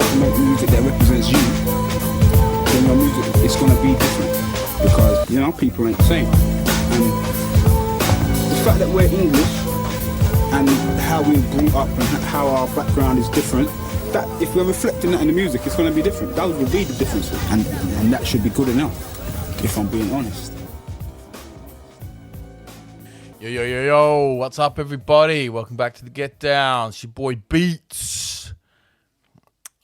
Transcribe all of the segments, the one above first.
try to make music that represents you, then your music is going to be different because, you know, people ain't the same. And the fact that we're English and how we grew up and how our background is different, that if we're reflecting that in the music, it's going to be different. Those would be the differences, and that should be good enough, if I'm being honest. Yo, what's up, everybody? Welcome back to the Get Down. It's your boy Beats.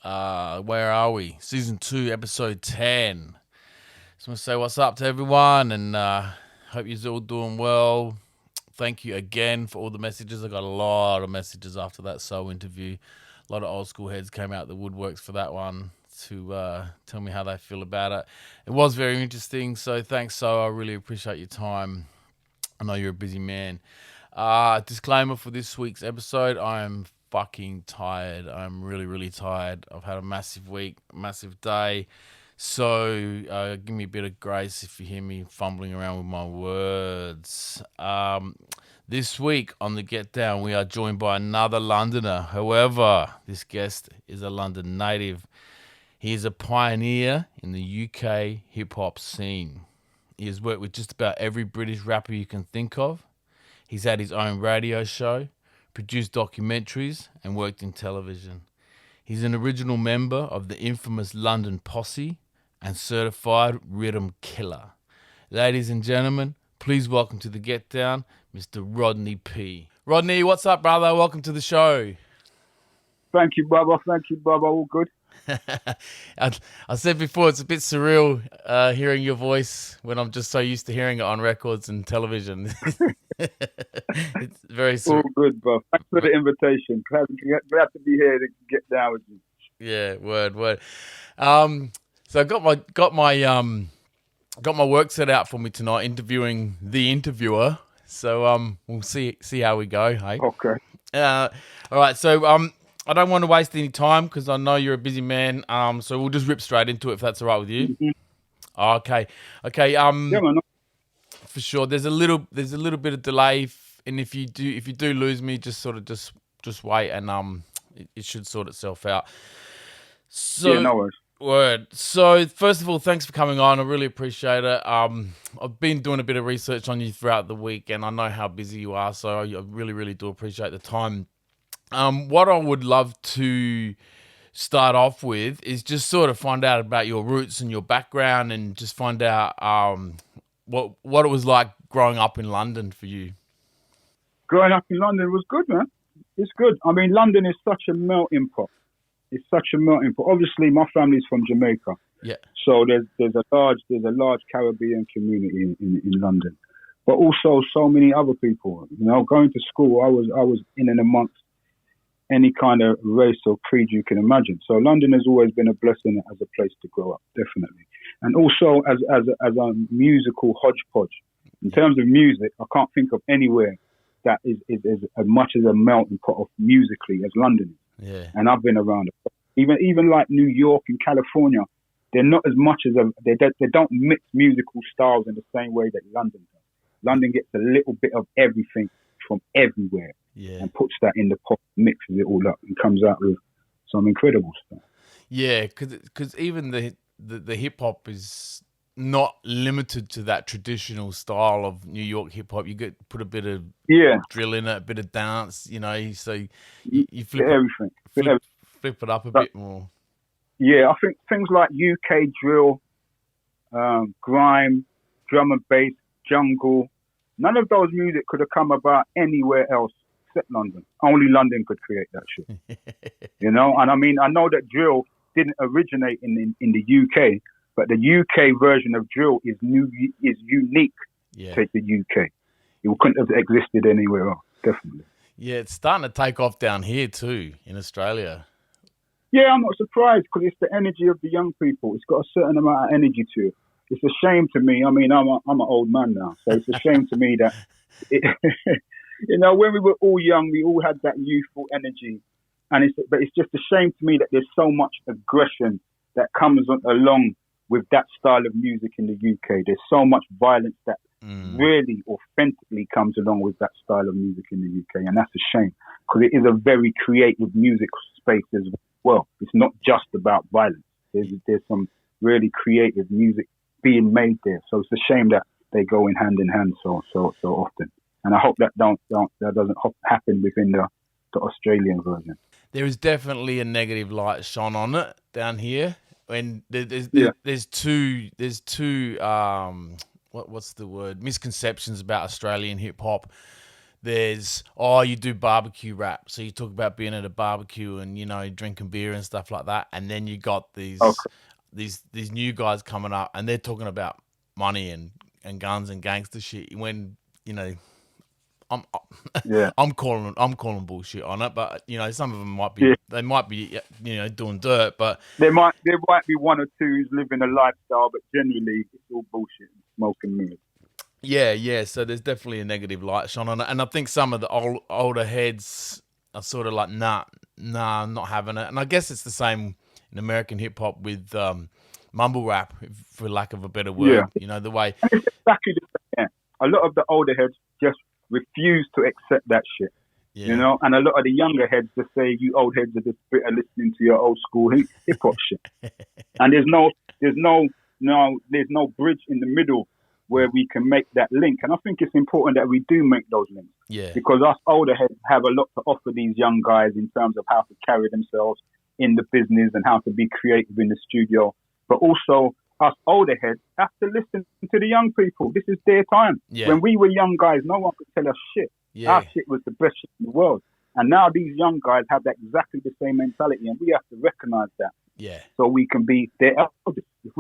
Where are we? Season 2, episode 10. Just want to say what's up to everyone, and hope you're all doing well. Thank you again for all the messages. I got a lot of messages after that Soul interview. A lot of old school heads came out the woodworks for that one to tell me how they feel about it. It was very interesting, so thanks, So. I really appreciate your time. I know you're a busy man. Disclaimer for this week's episode, I am fucking tired. I'm really, really tired. I've had a massive week, massive day. So give me a bit of grace if you hear me fumbling around with my words. This week on the Get Down, we are joined by another Londoner. However, this guest is a London native. He is a pioneer in the UK hip-hop scene. He has worked with just about every British rapper you can think of. He's had his own radio show, produced documentaries, and worked in television. He's an original member of the infamous London Posse and certified rhythm killer. Ladies and gentlemen, please welcome to the Get Down, Mr. Rodney P. Rodney, what's up, brother? Welcome to the show. Thank you, brother. All good. I said before, it's a bit surreal hearing your voice when I'm just so used to hearing it on records and television. It's very surreal. All good, bro. Thanks for the invitation. Glad to be here to get down with you. Yeah, word. So I got my work set out for me tonight, interviewing the interviewer. So we'll see how we go. Hey. Okay. All right. So I don't want to waste any time because I know you're a busy man. So we'll just rip straight into it if that's all right with you. Mm-hmm. Okay. Yeah, man. For sure. There's a little bit of delay, and if you do lose me, just wait, and it should sort itself out. So, yeah, no worries. Word. So first of all, thanks for coming on. I really appreciate it. I've been doing a bit of research on you throughout the week, and I know how busy you are. So I really, really do appreciate the time. What I would love to start off with is just sort of find out about your roots and your background, and just find out what it was like growing up in London for you. Growing up in London was good, man. It's good. I mean, London is such a melting pot. Obviously, my family's from Jamaica. Yeah. So there's a large Caribbean community in London, but also so many other people. You know, going to school, I was in and amongst any kind of race or creed you can imagine. So London has always been a blessing as a place to grow up, definitely. And also as a musical hodgepodge. In terms of music, I can't think of anywhere that is as much as a melting pot of musically as London is. Yeah. And I've been around it. Even like New York and California, they're not as much as they don't mix musical styles in the same way that London does. London gets a little bit of everything from everywhere. Yeah. And puts that in the pot, mixes it all up, and comes out with some incredible stuff. Yeah, because even the hip hop is not limited to that traditional style of New York hip hop. You put a bit of drill in it, a bit of dance, you know. So you flip everything, flip it up a bit more. Yeah, I think things like UK drill, grime, drum and bass, jungle. None of those music could have come about anywhere else except London. Only London could create that shit. You know, and I mean, I know that drill didn't originate in the UK, but the UK version of drill is unique to the UK. It couldn't have existed anywhere else, definitely. Yeah, it's starting to take off down here too, in Australia. Yeah, I'm not surprised because it's the energy of the young people. It's got a certain amount of energy to it. It's a shame to me. I mean, I'm an old man now, so it's a shame to me that, you know, when we were all young, we all had that youthful energy, but it's just a shame to me that there's so much aggression that comes along with that style of music in the UK. There's so much violence that really authentically comes along with that style of music in the UK, and that's a shame because it is a very creative music space as well. It's not just about violence. There's some really creative music being made there. So it's a shame that they go in hand so often. And I hope that doesn't happen within the Australian version. There is definitely a negative light shone on it down here. And there's two what's the word, misconceptions about Australian hip hop. There's, you do barbecue rap, so you talk about being at a barbecue and, you know, drinking beer and stuff like that, and then you got these new guys coming up and they're talking about money and guns and gangster shit. When, you know, I'm calling bullshit on it, but, you know, some of them might be you know, doing dirt, but there might be one or two who's living a lifestyle, but generally it's all bullshit and smoke and mirrors. Yeah. So there's definitely a negative light shone on it, and I think some of the older heads are sort of like, nah, I'm not having it. And I guess it's the same in American hip hop with mumble rap, for lack of a better word. Yeah. You know, the way. And it's exactly the same. A lot of the older heads just refuse to accept that shit. Yeah. You know, and a lot of the younger heads just say, you old heads are just bitter listening to your old school hip hop shit. And there's no bridge in the middle where we can make that link. And I think it's important that we do make those links. Yeah. Because us older heads have a lot to offer these young guys in terms of how to carry themselves in the business and how to be creative in the studio. But also, us older heads have to listen to the young people. This is their time. Yeah. When we were young guys, no one could tell us shit. Yeah. Our shit was the best shit in the world. And now these young guys have that exactly the same mentality, and we have to recognize that. Yeah. So we can be their elders. If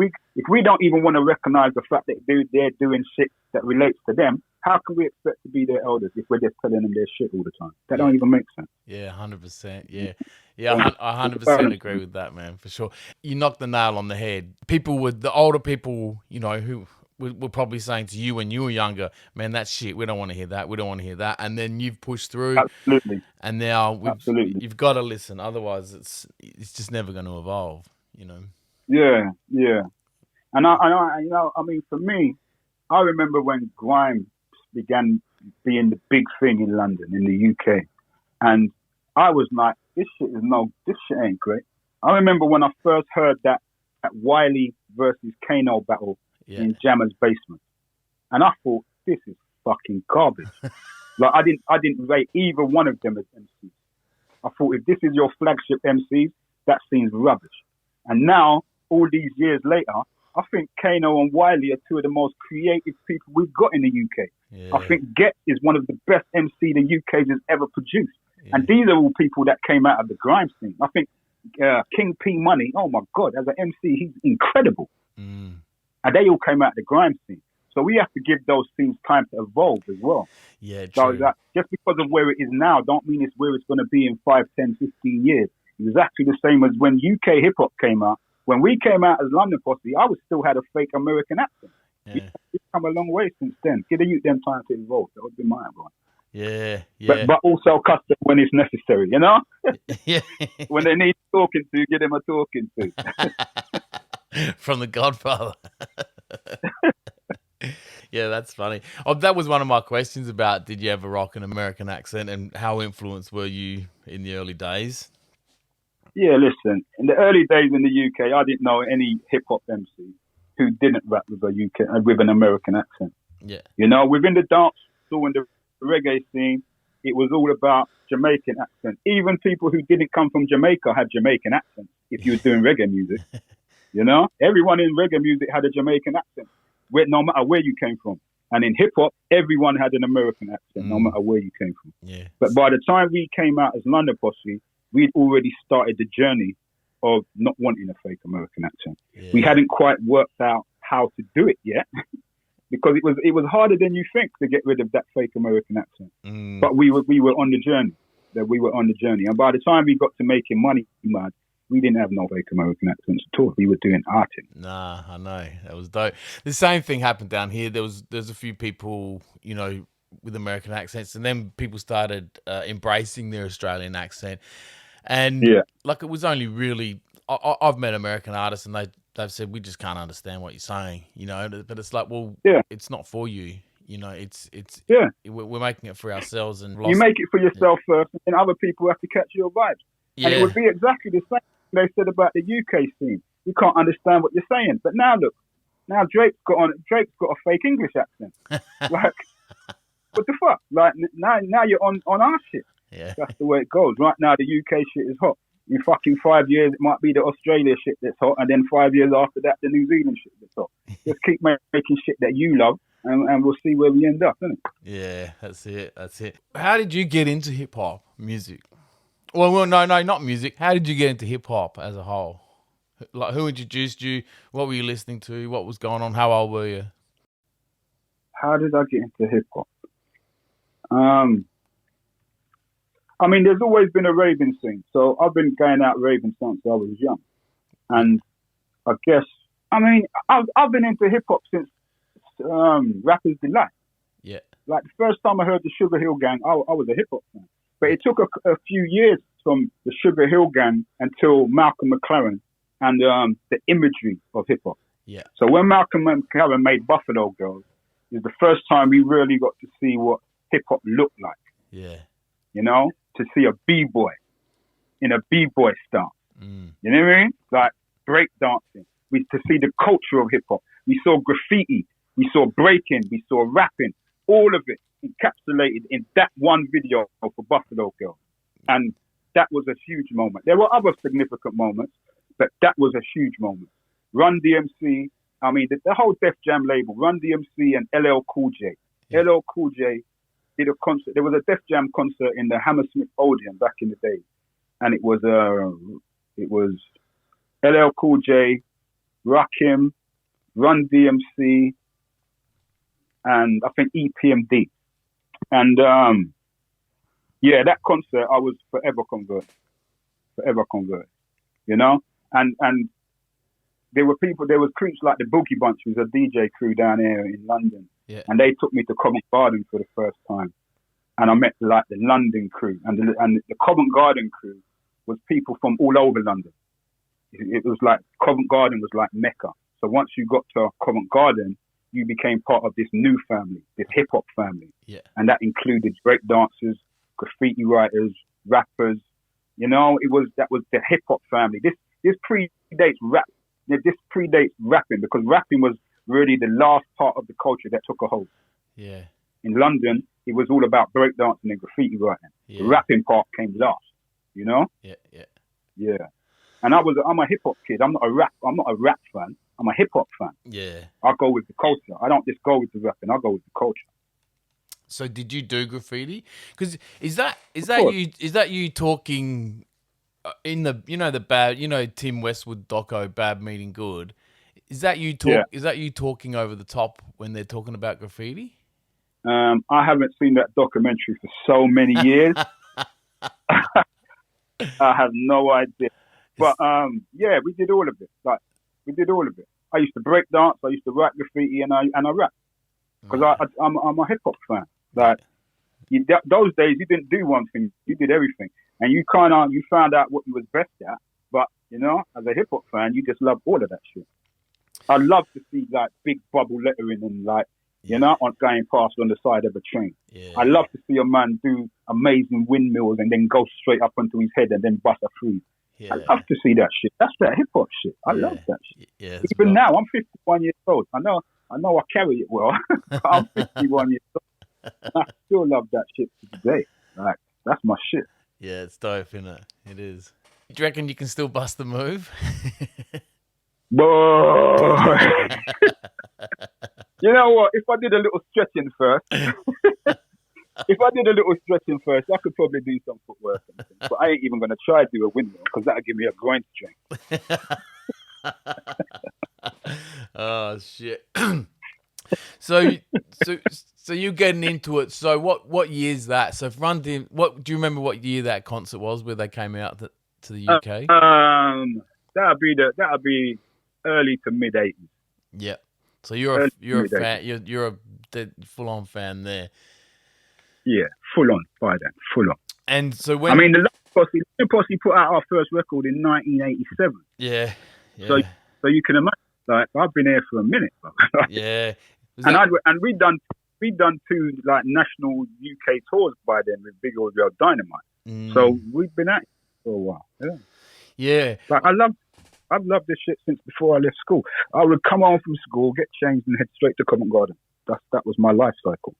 we don't even want to recognize the fact that they're doing shit that relates to them, how can we expect to be their elders if we're just telling them their shit all the time? That don't even make sense. Yeah, 100%. Yeah, I 100% agree with that, man, for sure. You knocked the nail on the head. The older people, you know, who were probably saying to you when you were younger, man, that's shit. We don't want to hear that. We don't want to hear that. And then you've pushed through. Absolutely. And now you've got to listen. Otherwise, it's just never going to evolve, you know. Yeah. And I mean, for me, I remember when grime began being the big thing in London, in the UK. And I was like, this shit ain't great. I remember when I first heard that Wiley versus Kano battle in Jammer's basement. And I thought, this is fucking garbage. Like, I didn't rate either one of them as MCs. I thought, if this is your flagship MCs, that seems rubbish. And now, all these years later, I think Kano and Wiley are two of the most creative people we've got in the UK. Yeah. I think Get is one of the best MC the UK has ever produced. Yeah. And these are all people that came out of the grime scene. I think King P Money, oh my God, as an MC, he's incredible. And they all came out of the grime scene. So we have to give those things time to evolve as well. Yeah, true. So just because of where it is now, don't mean it's where it's going to be in 5, 10, 15 years. Exactly the same as when UK hip-hop came out. When we came out as London Posse, I still had a fake American accent. Yeah. It's come a long way since then. Give the youth them time to evolve. That would be my advice. Yeah. But also custom when it's necessary, you know? Yeah. When they need talking to, give them a talking to. From The Godfather. Yeah, that's funny. Oh, that was one of my questions about, did you ever rock an American accent, and how influenced were you in the early days? Yeah, listen, in the early days in the UK, I didn't know any hip-hop MC who didn't rap with with an American accent. Yeah. You know, within the dance, in the reggae scene, it was all about Jamaican accent. Even people who didn't come from Jamaica had Jamaican accents if you were doing reggae music. You know, everyone in reggae music had a Jamaican accent, no matter where you came from. And in hip-hop, everyone had an American accent, no matter where you came from. Yeah. But by the time we came out as London Posse, we'd already started the journey of not wanting a fake American accent. Yeah. We hadn't quite worked out how to do it yet because it was harder than you think to get rid of that fake American accent. But we were on the journey. And by the time we got to making money, man, we didn't have no fake American accents at all. We were doing arting. Nah, I know. That was dope. The same thing happened down here. There's a few people, you know, with American accents, and then people started embracing their Australian accent. And like, it was only really, I've met American artists and they've said, we just can't understand what you're saying, you know, but it's like, well, it's not for you, you know, we're making it for ourselves. And you make it for yourself first, and other people have to catch your vibes. And it would be exactly the same they said about the UK scene. You can't understand what you're saying. But now look, now Drake's got a fake English accent. Like, what the fuck? Like now you're on our shit. Yeah. That's the way it goes. Right now the UK shit is hot. In fucking 5 years it might be the Australia shit that's hot, and then 5 years after that the New Zealand shit that's hot. Just keep making shit that you love, and we'll see where we end up, innit? Yeah, that's it. How did you get into hip hop music? Well, no, not music. How did you get into hip hop as a whole? Like, who introduced you? What were you listening to? What was going on? How old were you? How did I get into hip hop? I mean, there's always been a raving scene. So I've been going out raving since I was young. And I guess, I mean, I've been into hip hop since Rapper's Delight. Yeah. Like the first time I heard the Sugar Hill Gang, I was a hip hop fan. But it took a few years from the Sugar Hill Gang until Malcolm McLaren and the imagery of hip hop. Yeah. So when Malcolm McLaren made Buffalo Girls, it was the first time we really got to see what hip hop looked like. Yeah. You know, to see a b-boy in a b-boy style. Mm. You know what I mean? Like break dancing. To see the culture of hip hop. We saw graffiti. We saw breaking. We saw rapping. All of it encapsulated in that one video for Buffalo Girls. And that was a huge moment. There were other significant moments, but that was a huge moment. Run DMC, I mean, the whole Def Jam label, Run DMC and LL Cool J. Yeah. LL Cool J did a concert. There was a Def Jam concert in the Hammersmith Odeon back in the day. And it was LL Cool J, Rakim, Run DMC, and I think EPMD. And yeah, that concert, I was forever converted, you know? And there was creeps like the Boogie Bunch, who was a DJ crew down here in London. Yeah. And they took me to Covent Garden for the first time. And I met like the London crew. And the Covent Garden crew was people from all over London. It was like, Covent Garden was like Mecca. So once you got to Covent Garden, you became part of this new family, this hip hop family. Yeah. And that included break dancers, graffiti writers, rappers. You know, that was the hip hop family. This predates rap. This predates rapping, because rapping was really the last part of the culture that took a hold. Yeah. In London, it was all about breakdancing and graffiti writing. Yeah. The rapping part came last. You know? Yeah. And I'm a hip hop kid. I'm not a rap fan. I'm a hip hop fan. Yeah. I go with the culture. I don't just go with the rapping. I go with the culture. So did you do graffiti? Because is that you talking in the the bad Tim Westwood doco Bad Meaning Good? Is that you talk? Yeah. Is that you talking over the top when they're talking about graffiti? I haven't seen that documentary for so many years. I have no idea. But yeah, we did all of it. Like we did all of it. I used to break dance. I used to write graffiti, and I rap because I'm a hip hop fan. Like those days, you didn't do one thing; you did everything, and you found out what you was best at. But as a hip hop fan, you just love all of that shit. I love to see like big bubble lettering and like on going past on the side of a train. Yeah. I love to see a man do amazing windmills and then go straight up onto his head and then bust a free. Yeah. I love to see that shit. That's that hip hop shit. I love that shit. Yeah, even now, I'm 51 years old. I know I carry it well. I'm 51 years old. I still love that shit to today. Like that's my shit. Yeah, it's dope, isn't it? It is. Do you reckon you can still bust the move? Boy. You know what? If I did a little stretching first, I could probably do some footwork. But I ain't even going to try to do a windmill because that'll give me a groin strength. Oh, shit. So you're getting into it. So what year is that? So do you remember what year that concert was where they came out to the UK? That'll be early to mid 80s. Yeah. So you're a fan. You're a full on fan there. Yeah, full on by then, full on. And so the London Posse put out our first record in 1987. Yeah. So you can imagine, like I've been here for a minute. Yeah. And we'd done 2 like national UK tours by then with Big Old Real Dynamite. So we've been at it for a while. Yeah. Yeah. Like I've loved this shit since before I left school. I would come home from school, get changed, and head straight to Covent Garden. That was my life cycle.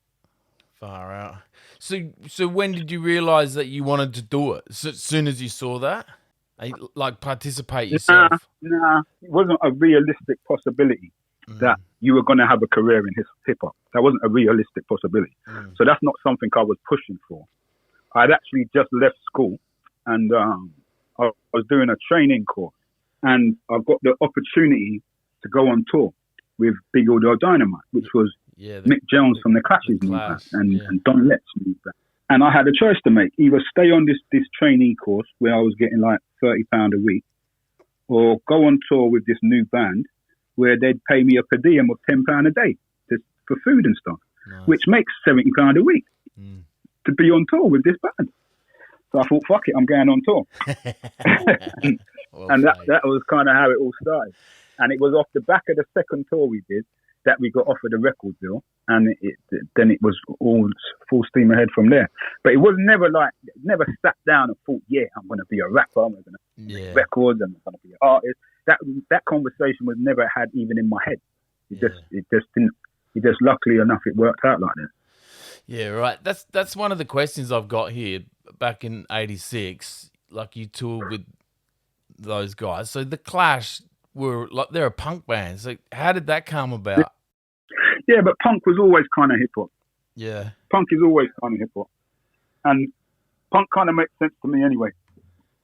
Far out. So when did you realise that you wanted to do it? So, as soon as you saw that? Like participate yourself? Nah, it wasn't a realistic possibility that you were going to have a career in hip hop. That wasn't a realistic possibility. So that's not something I was pushing for. I'd actually just left school, and I was doing a training course, and I got the opportunity to go on tour with Big Audio Dynamite, which was Mick Jones from the Clash's new band, and Don Lett's new band. And I had a choice to make: either stay on this trainee course where I was getting like £30 a week, or go on tour with this new band where they'd pay me a per diem of £10 a day for food and stuff, which makes £70 a week to be on tour with this band. So I thought, fuck it, I'm going on tour. And that was kind of how it all started. And it was off the back of the second tour we did that we got offered a record deal, and then it was all full steam ahead from there. But it was never sat down and thought, yeah, I'm going to be a rapper, I'm going to make records, and I'm going to be an artist. That conversation was never had even in my head. It just didn't. It just luckily enough it worked out like this. Yeah, right. That's one of the questions I've got here. Back in '86, like you toured with those guys. So the Clash were like they're a punk band. So how did that come about? Yeah, but punk was always kind of hip hop. Yeah, punk is always kind of hip hop, and punk kind of makes sense to me anyway.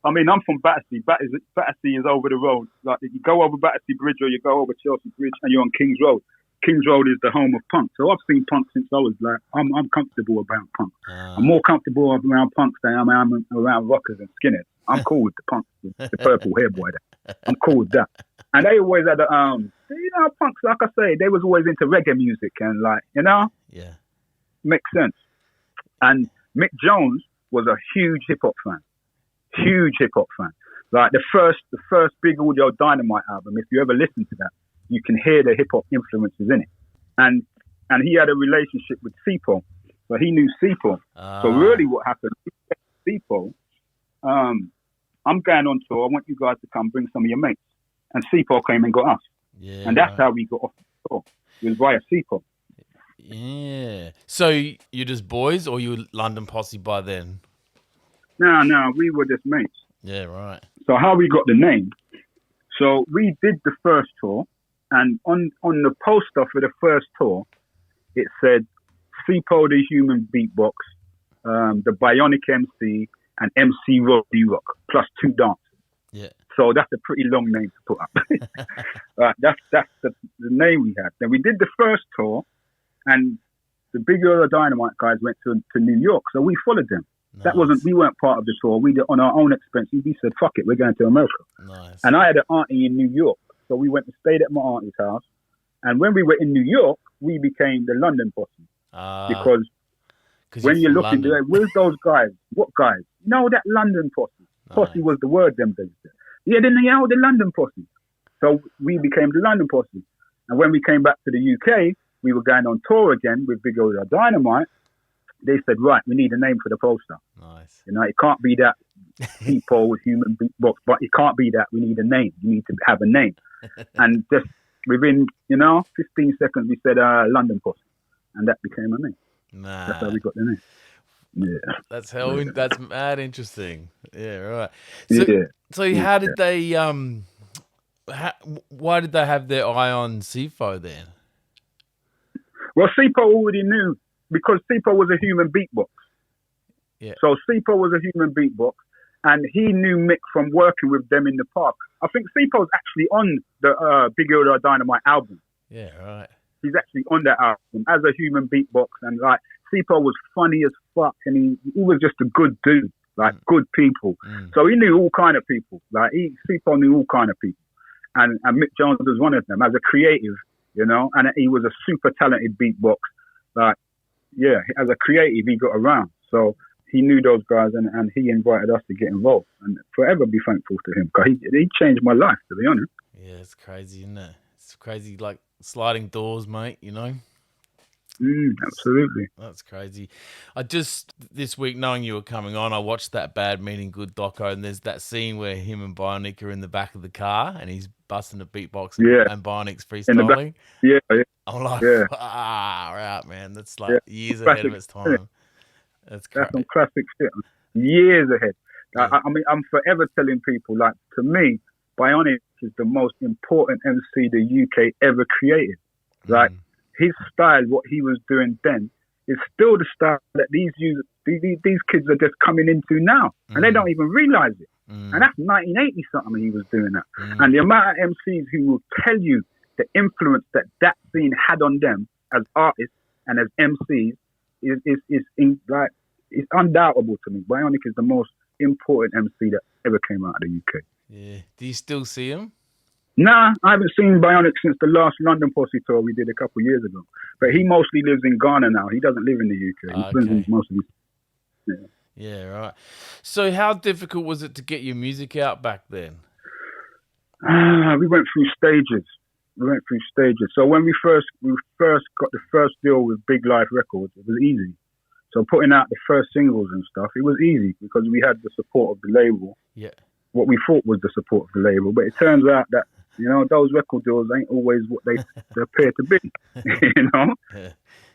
I mean, I'm from Battersea. Battersea is over the road. Like you go over Battersea Bridge or you go over Chelsea Bridge, and you're on King's Road. King's Road is the home of punk. So I've seen punk since I was like, I'm comfortable around punk. I'm more comfortable around punks than I am around rockers and skinheads. I'm cool with the punks, the purple hair boy. I'm cool with that. And they always had punks, like I say, they was always into reggae music and makes sense. And Mick Jones was a huge hip hop fan. Like the first Big Audio Dynamite album, if you ever listen to that, you can hear the hip hop influences in it. And he had a relationship with Sipo. So he knew Sipo. So really what happened, Sipo, I'm going on tour, I want you guys to come bring some of your mates. And Sipo came and got us. Yeah, and that's how we got off the tour. It was via Sipo. Yeah. So you're just boys or you were London Posse by then? No, we were just mates. Yeah, right. So how we got the name, so we did the first tour, and on the poster for the first tour, it said Sipo the Human Beatbox, the Bionic MC, and MC Rodney Rock, plus 2 dancers. Yeah. So that's a pretty long name to put up. That's the name we had. Then we did the first tour, and the Big Audio Dynamite guys went to New York, so we followed them. Nice. We weren't part of the tour. We did on our own expenses. We said, fuck it, we're going to America. Nice. And I had an auntie in New York. So we went and stayed at my auntie's house. And when we were in New York, we became the London Posse. Because when you're looking, like, where's those guys? What guys? No, that London Posse. Nice. Posse was the word them days. Yeah, the London Posse. So we became the London Posse. And when we came back to the UK, we were going on tour again with Big Audio Dynamite. They said, right, we need a name for the poster. Nice. It can't be that people with human beatbox, but it can't be that. We need a name. You need to have a name. And just within, 15 seconds, we said London Posse. And that became a name. Nah. That's how we got the name. Yeah. That's mad interesting. Yeah, right. So how did they, why did they have their eye on Sifo then? Well, Sipo already knew, because Sipo was a human beatbox. Yeah. So Sipo was a human beatbox, and he knew Mick from working with them in the park. I think Sipo's actually on the Big Audio Dynamite album. Yeah, right. He's actually on that album as a human beatbox, and like Sipo was funny as fuck, and he was just a good dude, like good people. So he knew all kind of people. Like Sipo knew all kind of people, and Mick Jones was one of them as a creative, and he was a super talented beatbox. Like, yeah, as a creative, he got around. So he knew those guys, and he invited us to get involved. And forever be thankful to him, because he changed my life, to be honest. Yeah, it's crazy, isn't it? It's crazy, like sliding doors, mate, Absolutely. That's crazy. I just, this week, knowing you were coming on, I watched that Bad Meaning Good doco, and there's that scene where him and Bionic are in the back of the car and he's busting a beatbox Yeah. and Bionic's In the back. freestyling. Yeah, yeah, I'm like, yeah. far out, man. That's Yeah. like years ahead of Classic. its time. That's That's some crazy. classic shit. Years ahead. Yeah. I mean, I'm forever telling people, like, to me, Bionic is the most important MC the UK ever created. Like, his style, what he was doing then, is still the style that these kids are just coming into now. And they don't even realise it. And that's 1980 something he was doing that. And the amount of MCs who will tell you the influence that that scene had on them as artists and as MCs is undoubtable to me. Bionic is the most important MC that ever came out of the UK. Yeah. Do you still see him? Nah, I haven't seen Bionic since the last London Posse tour we did a couple of years ago. But he mostly lives in Ghana now. He doesn't live in the UK. He spends most of his... Yeah, right. So how difficult was it to get your music out back then? We went through stages. So when we first got the first deal with Big Life Records, it was easy. So putting out the first singles and stuff, it was easy because we had the support of the label. Yeah. What we thought was the support of the label, but it turns out that, you know, those record deals ain't always what they appear to be, you know? Yeah.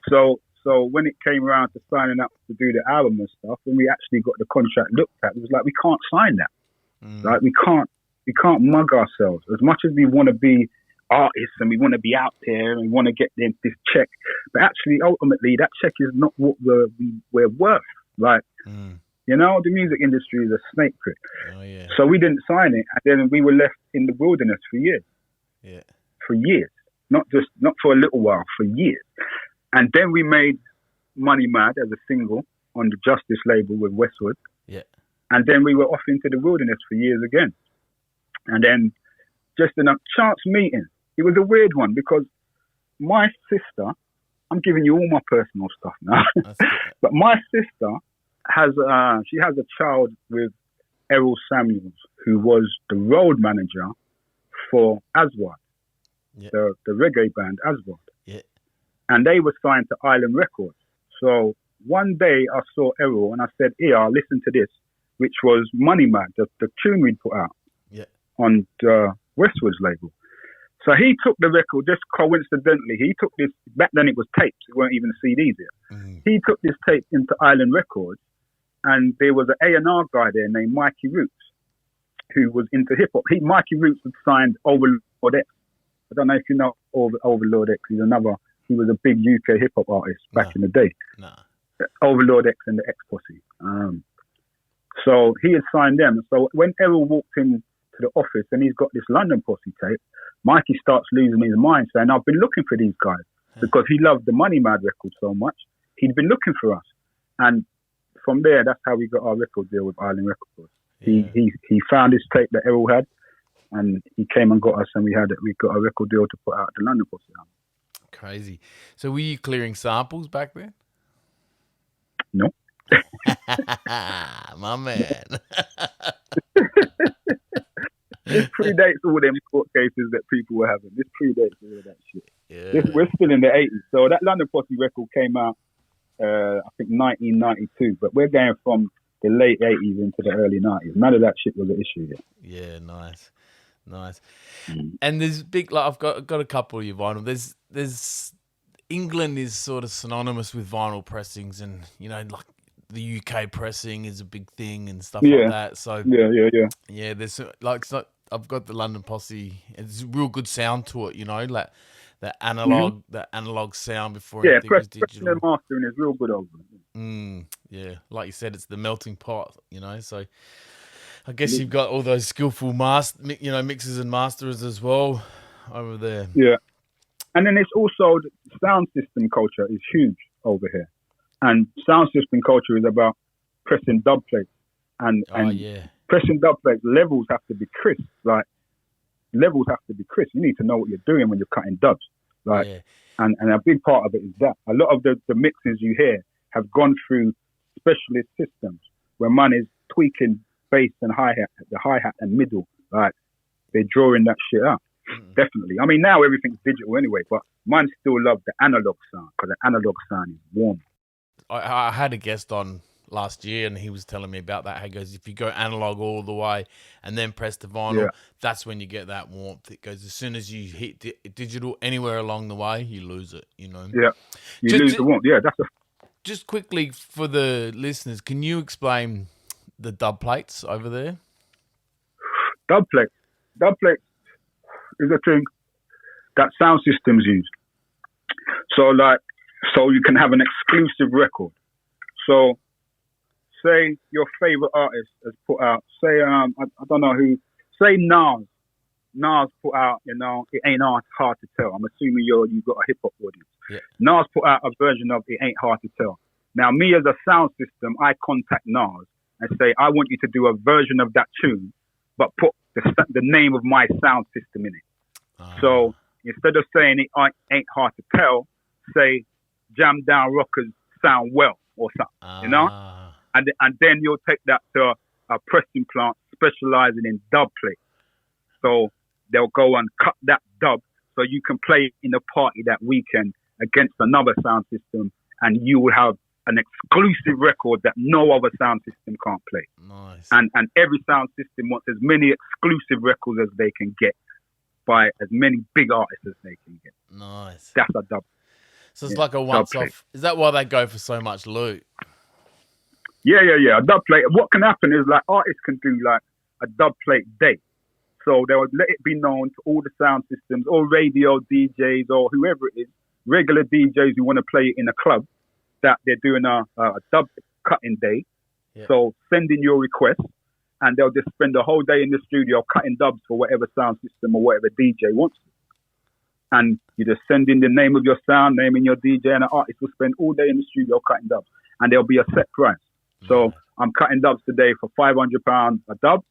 So when it came around to signing up to do the album and stuff, when we actually got the contract looked at, it was like, we can't sign that. Like, we can't mug ourselves. As much as we want to be artists and we want to be out there and we want to get this check, but actually, ultimately, that check is not what we're worth. Like, you know, the music industry is a snake pit. Oh, yeah. So we didn't sign it, and then we were left in the wilderness for years. Yeah. For years. Not for a little while, for years. And then we made Money Mad as a single on the Justice label with Westwood. Yeah. And then we were off into the wilderness for years again. And then just in a chance meeting, it was a weird one because my sister, I'm giving you all my personal stuff now, but my sister has a child with Errol Samuels, who was the road manager for Aswad, the reggae band Aswad. Yeah. And they were signed to Island Records. So one day I saw Errol and I said, here, listen to this, which was Money Mad, the tune we'd put out on Westwood's label. So he took the record, just coincidentally, he took this, back then it was tapes, it weren't even CDs yet. He took this tape into Island Records, and there was an A&R guy there named Mikey Roots, who was into hip-hop. Mikey Roots had signed Overlord X. I don't know if you know Overlord X. He was a big UK hip-hop artist back in the day. Overlord X and the X Posse. So he had signed them. So when Errol walked in to the office and he's got this London Posse tape, Mikey starts losing his mind, saying, I've been looking for these guys because he loved the Money Mad record so much. He'd been looking for us. And from there, that's how we got our record deal with Island Records. Yeah. He found this tape that Errol had, and he came and got us, and we got a record deal to put out the London Posse album. Crazy. So were you clearing samples back then? No. My man. This predates all them court cases that people were having. This predates all of that shit. Yeah. We're still in the 80s. So that London Posse record came out, I think, 1992. But we're going from the late 80s into the early 90s. None of that shit was an issue yet. Yeah, nice. And there's big, like, I've got a couple of your vinyl. There's England is sort of synonymous with vinyl pressings, and, you know, like the UK pressing is a big thing and stuff like that. So yeah. There's like, so I've got the London Posse. It's a real good sound to it, you know, like that analog sound before anything was digital. Pressing and mastering is real good over it. Yeah, like you said, it's the melting pot, you know. So I guess you've got all those skillful mixers and masters as well over there. Yeah, and then it's also the sound system culture is huge over here. And sound system culture is about pressing dub plates. And pressing dub plates, levels have to be crisp. Like, levels have to be crisp. You need to know what you're doing when you're cutting dubs. Like, and a big part of it is that. A lot of the mixes you hear have gone through specialist systems where man is tweaking bass and hi-hat, the hi-hat and middle. Like, they're drawing that shit out. Definitely. I mean, now everything's digital anyway, but mine still love the analog sound because the analog sound is warm. I had a guest on last year, and he was telling me about that. He goes, if you go analog all the way and then press the vinyl, that's when you get that warmth. It goes, as soon as you hit digital anywhere along the way, you lose it, you know? Yeah, you lose the warmth. Yeah, that's Just quickly for the listeners, can you explain the dub plates over there? Dub plate is a thing that sound systems use. So you can have an exclusive record. So say your favorite artist has put out, say, I don't know who, say Nas. Nas put out, you know, It Ain't Hard to Tell. I'm assuming you've got a hip hop audience. Yeah. Nas put out a version of It Ain't Hard to Tell. Now, me as a sound system, I contact Nas and say, I want you to do a version of that tune, but put the name of my sound system in it. So instead of saying It Ain't Hard to Tell, say Jam Down Rockers Sound Well or something, you know? And then you'll take that to a pressing plant specializing in dub plate. So they'll go and cut that dub so you can play in the party that weekend against another sound system, and you will have an exclusive record that no other sound system can't play. Nice. And every sound system wants as many exclusive records as they can get by as many big artists as they can get. Nice. That's a dub. So it's like a once-off. Is that why they go for so much loot? Yeah. A dub plate. What can happen is like artists can do like a dub plate day. So they'll let it be known to all the sound systems or radio DJs or whoever it is, regular DJs who want to play it in a club, that they're doing a dub cutting day. Yeah. So send in your request and they'll just spend the whole day in the studio cutting dubs for whatever sound system or whatever DJ wants. And you just send in the name of your sound, name in your DJ, and the artist will spend all day in the studio cutting dubs. And there'll be a set price. So I'm cutting dubs today for £500 a dub.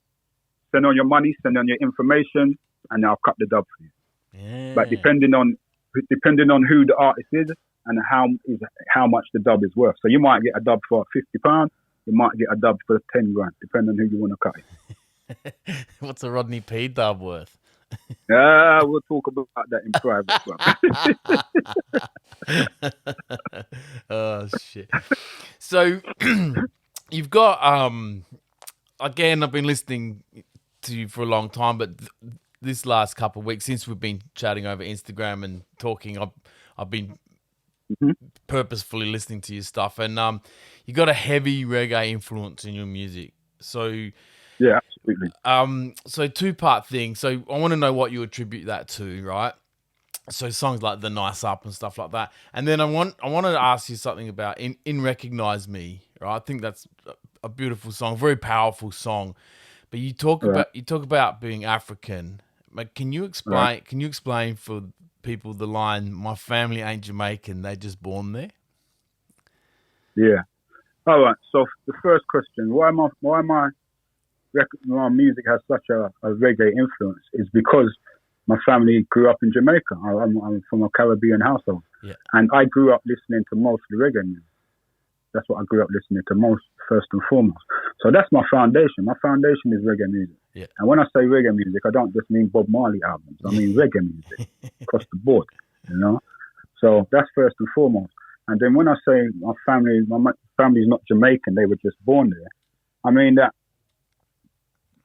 Send on your money, send on your information, and I'll cut the dub for you. Yeah. But depending on who the artist is and how much the dub is worth. So you might get a dub for £50, you might get a dub for 10 grand, depending on who you want to cut it. What's a Rodney P dub worth? We'll talk about that in private. Oh shit! So you've got again, I've been listening to you for a long time, but this last couple of weeks since we've been chatting over Instagram and talking, I've been purposefully listening to your stuff, and you got a heavy reggae influence in your music. So yeah, absolutely. So two-part thing. So I want to know what you attribute that to, right? So songs like The Nice Up and stuff like that. And then I wanted to ask you something about in Recognize Me, right? I think that's a beautiful song, very powerful song. But you talk about being African. But can you explain for people the line, "My family ain't Jamaican, they just born there"? Yeah. All right. So the first question, why my music has such a reggae influence is because my family grew up in Jamaica. I'm from a Caribbean household. Yeah. And I grew up listening to mostly reggae music. That's what I grew up listening to most, first and foremost. So that's my foundation. My foundation is reggae music. Yeah. And when I say reggae music, I don't just mean Bob Marley albums. I mean reggae music across the board, you know? So that's first and foremost. And then when I say my family's not Jamaican, they were just born there, I mean that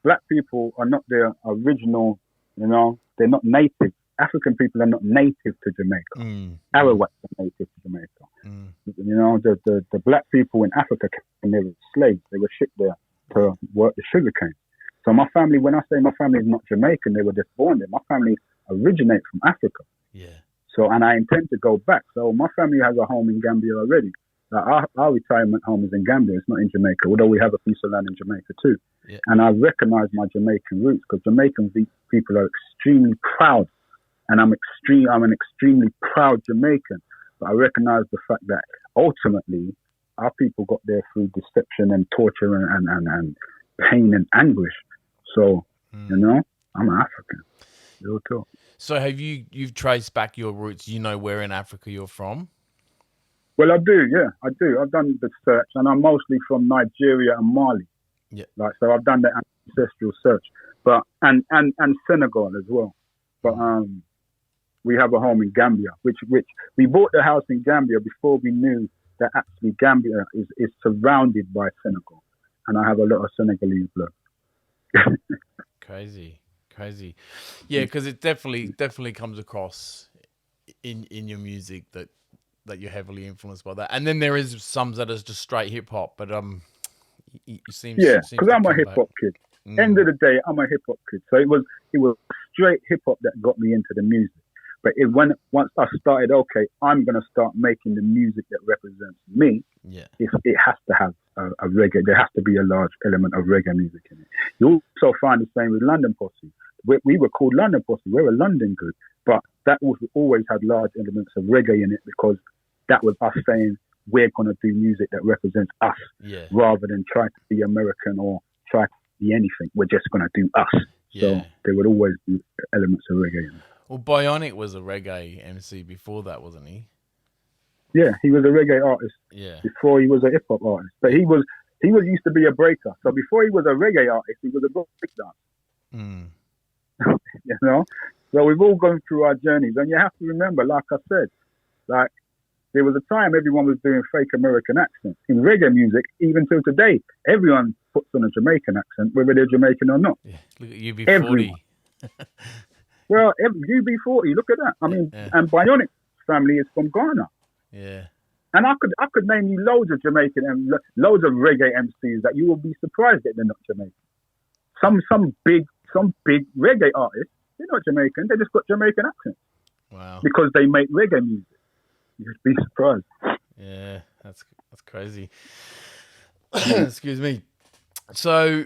black people are not their original, you know, they're not native. African people are not native to Jamaica. Arawaks are native to Jamaica. You know, the black people in Africa, they were slaves. They were shipped there to work the sugarcane. So my family, when I say my family is not Jamaican, they were just born there. My family originates from Africa. Yeah. So, and I intend to go back. So my family has a home in Gambia already. Our retirement home is in Gambia. It's not in Jamaica, although we have a piece of land in Jamaica too. Yeah. And I recognize my Jamaican roots because Jamaican people are extremely proud. And I'm an extremely proud Jamaican. But I recognize the fact that ultimately our people got there through deception and torture and pain and anguish. So, you know, I'm an African. Real talk. So you've traced back your roots? You know where in Africa you're from? Well, I do, yeah, I do. I've done the search, and I'm mostly from Nigeria and Mali. Yeah. So I've done the ancestral search, but and Senegal as well. but we have a home in Gambia, which we bought the house in Gambia before we knew that actually Gambia is surrounded by Senegal, and I have a lot of Senegalese blood. Crazy. Yeah, because it definitely comes across in your music that you're heavily influenced by that. And then there is some that is just straight hip hop, but you seem because I'm a hip hop kid. End of the day, I'm a hip hop kid. So it was straight hip hop that got me into the music. But once I started, okay, I'm gonna start making the music that represents me. Yeah, it has to have a reggae. There has to be a large element of reggae music in it. You also find the same with London Posse. We were called London Posse. We're a London group, but that always had large elements of reggae in it because that was us saying we're gonna do music that represents us, rather than try to be American or try to be anything. We're just gonna do us. So there would always be elements of reggae in it. Well, Bionic was a reggae MC before that, wasn't he? Yeah, he was a reggae artist. Yeah. Before he was a hip hop artist, but he was used to be a breaker. So before he was a reggae artist, he was a breakdancer. You know, so we've all gone through our journeys, and you have to remember, like I said, like there was a time everyone was doing fake American accents in reggae music. Even till today, everyone puts on a Jamaican accent, whether they're Jamaican or not. Yeah. Look at UB40. Well, UB40, look at that. I mean, and Bionic family is from Ghana. Yeah. And I could name you loads of Jamaican and loads of reggae MCs that you will be surprised that they're not Jamaican. Some big reggae artists, they're not Jamaican. They just got Jamaican accents. Wow. Because they make reggae music. You'd be surprised. Yeah, that's crazy. Excuse me. So,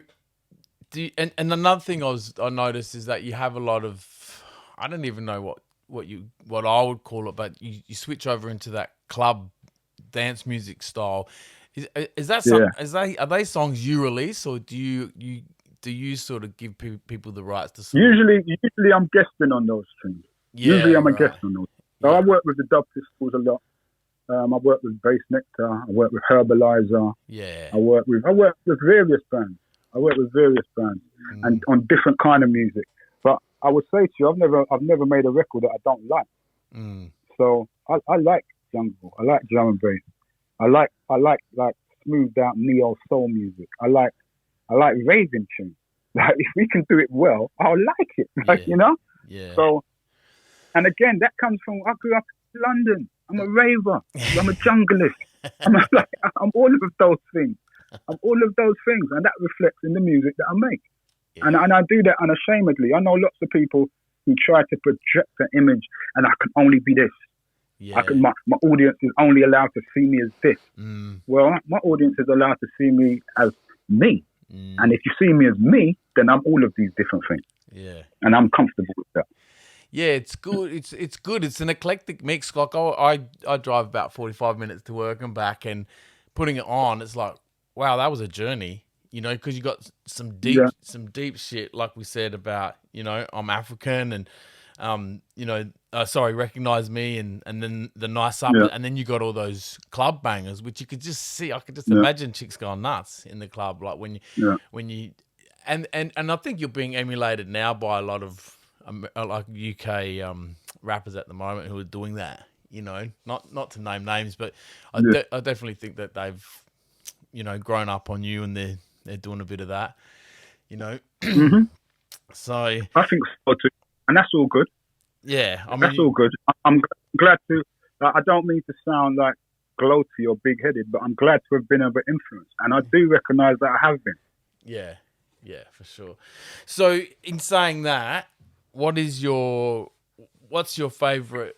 and another thing I noticed is that you have a lot of, I don't even know what I would call it, but you switch over into that club dance music style. Is that are they songs you release, or do you sort of give people the rights to? Usually I'm guesting on those streams. Yeah, usually I'm a guest on those. So I work with the Dub Pistols a lot. I work with Bass Nectar. I work with Herbalizer. Yeah. I work with various bands. And on different kind of music. But I would say to you, I've never made a record that I don't like. So I like jungle. I like drum and bass. I like smoothed out neo soul music. I like raving tunes. Like if we can do it well, I'll like it. Like you know. Yeah. So, and again, that comes from I grew up in London. I'm a raver. I'm a junglist. I'm all of those things. And that reflects in the music that I make. Yeah. And I do that unashamedly. I know lots of people who try to project an image, and I can only be this. Yeah. My audience is only allowed to see me as this. Well, my audience is allowed to see me as me. And if you see me as me, then I'm all of these different things. Yeah. And I'm comfortable with that. Yeah, it's good. It's good. It's an eclectic mix. Like I drive about 45 minutes to work and back, and putting it on, it's like, wow, that was a journey. You know, because you got some deep shit, like we said about, you know, I'm African and, you know, recognize me, and then the nice up, and then you got all those club bangers, which you could just see. I could just imagine chicks going nuts in the club, like when you, and I think you're being emulated now by a lot of like UK rappers at the moment who are doing that. You know, not to name names, but I definitely think that they've, you know, grown up on you, and they're doing a bit of that. You know, so I think so too, and that's all good. Yeah, I mean, that's all good. I'm glad to. I don't mean to sound like gloaty or big-headed, but I'm glad to have been of an influence, and I do recognise that I have been. Yeah, for sure. So, in saying that, what's your favourite?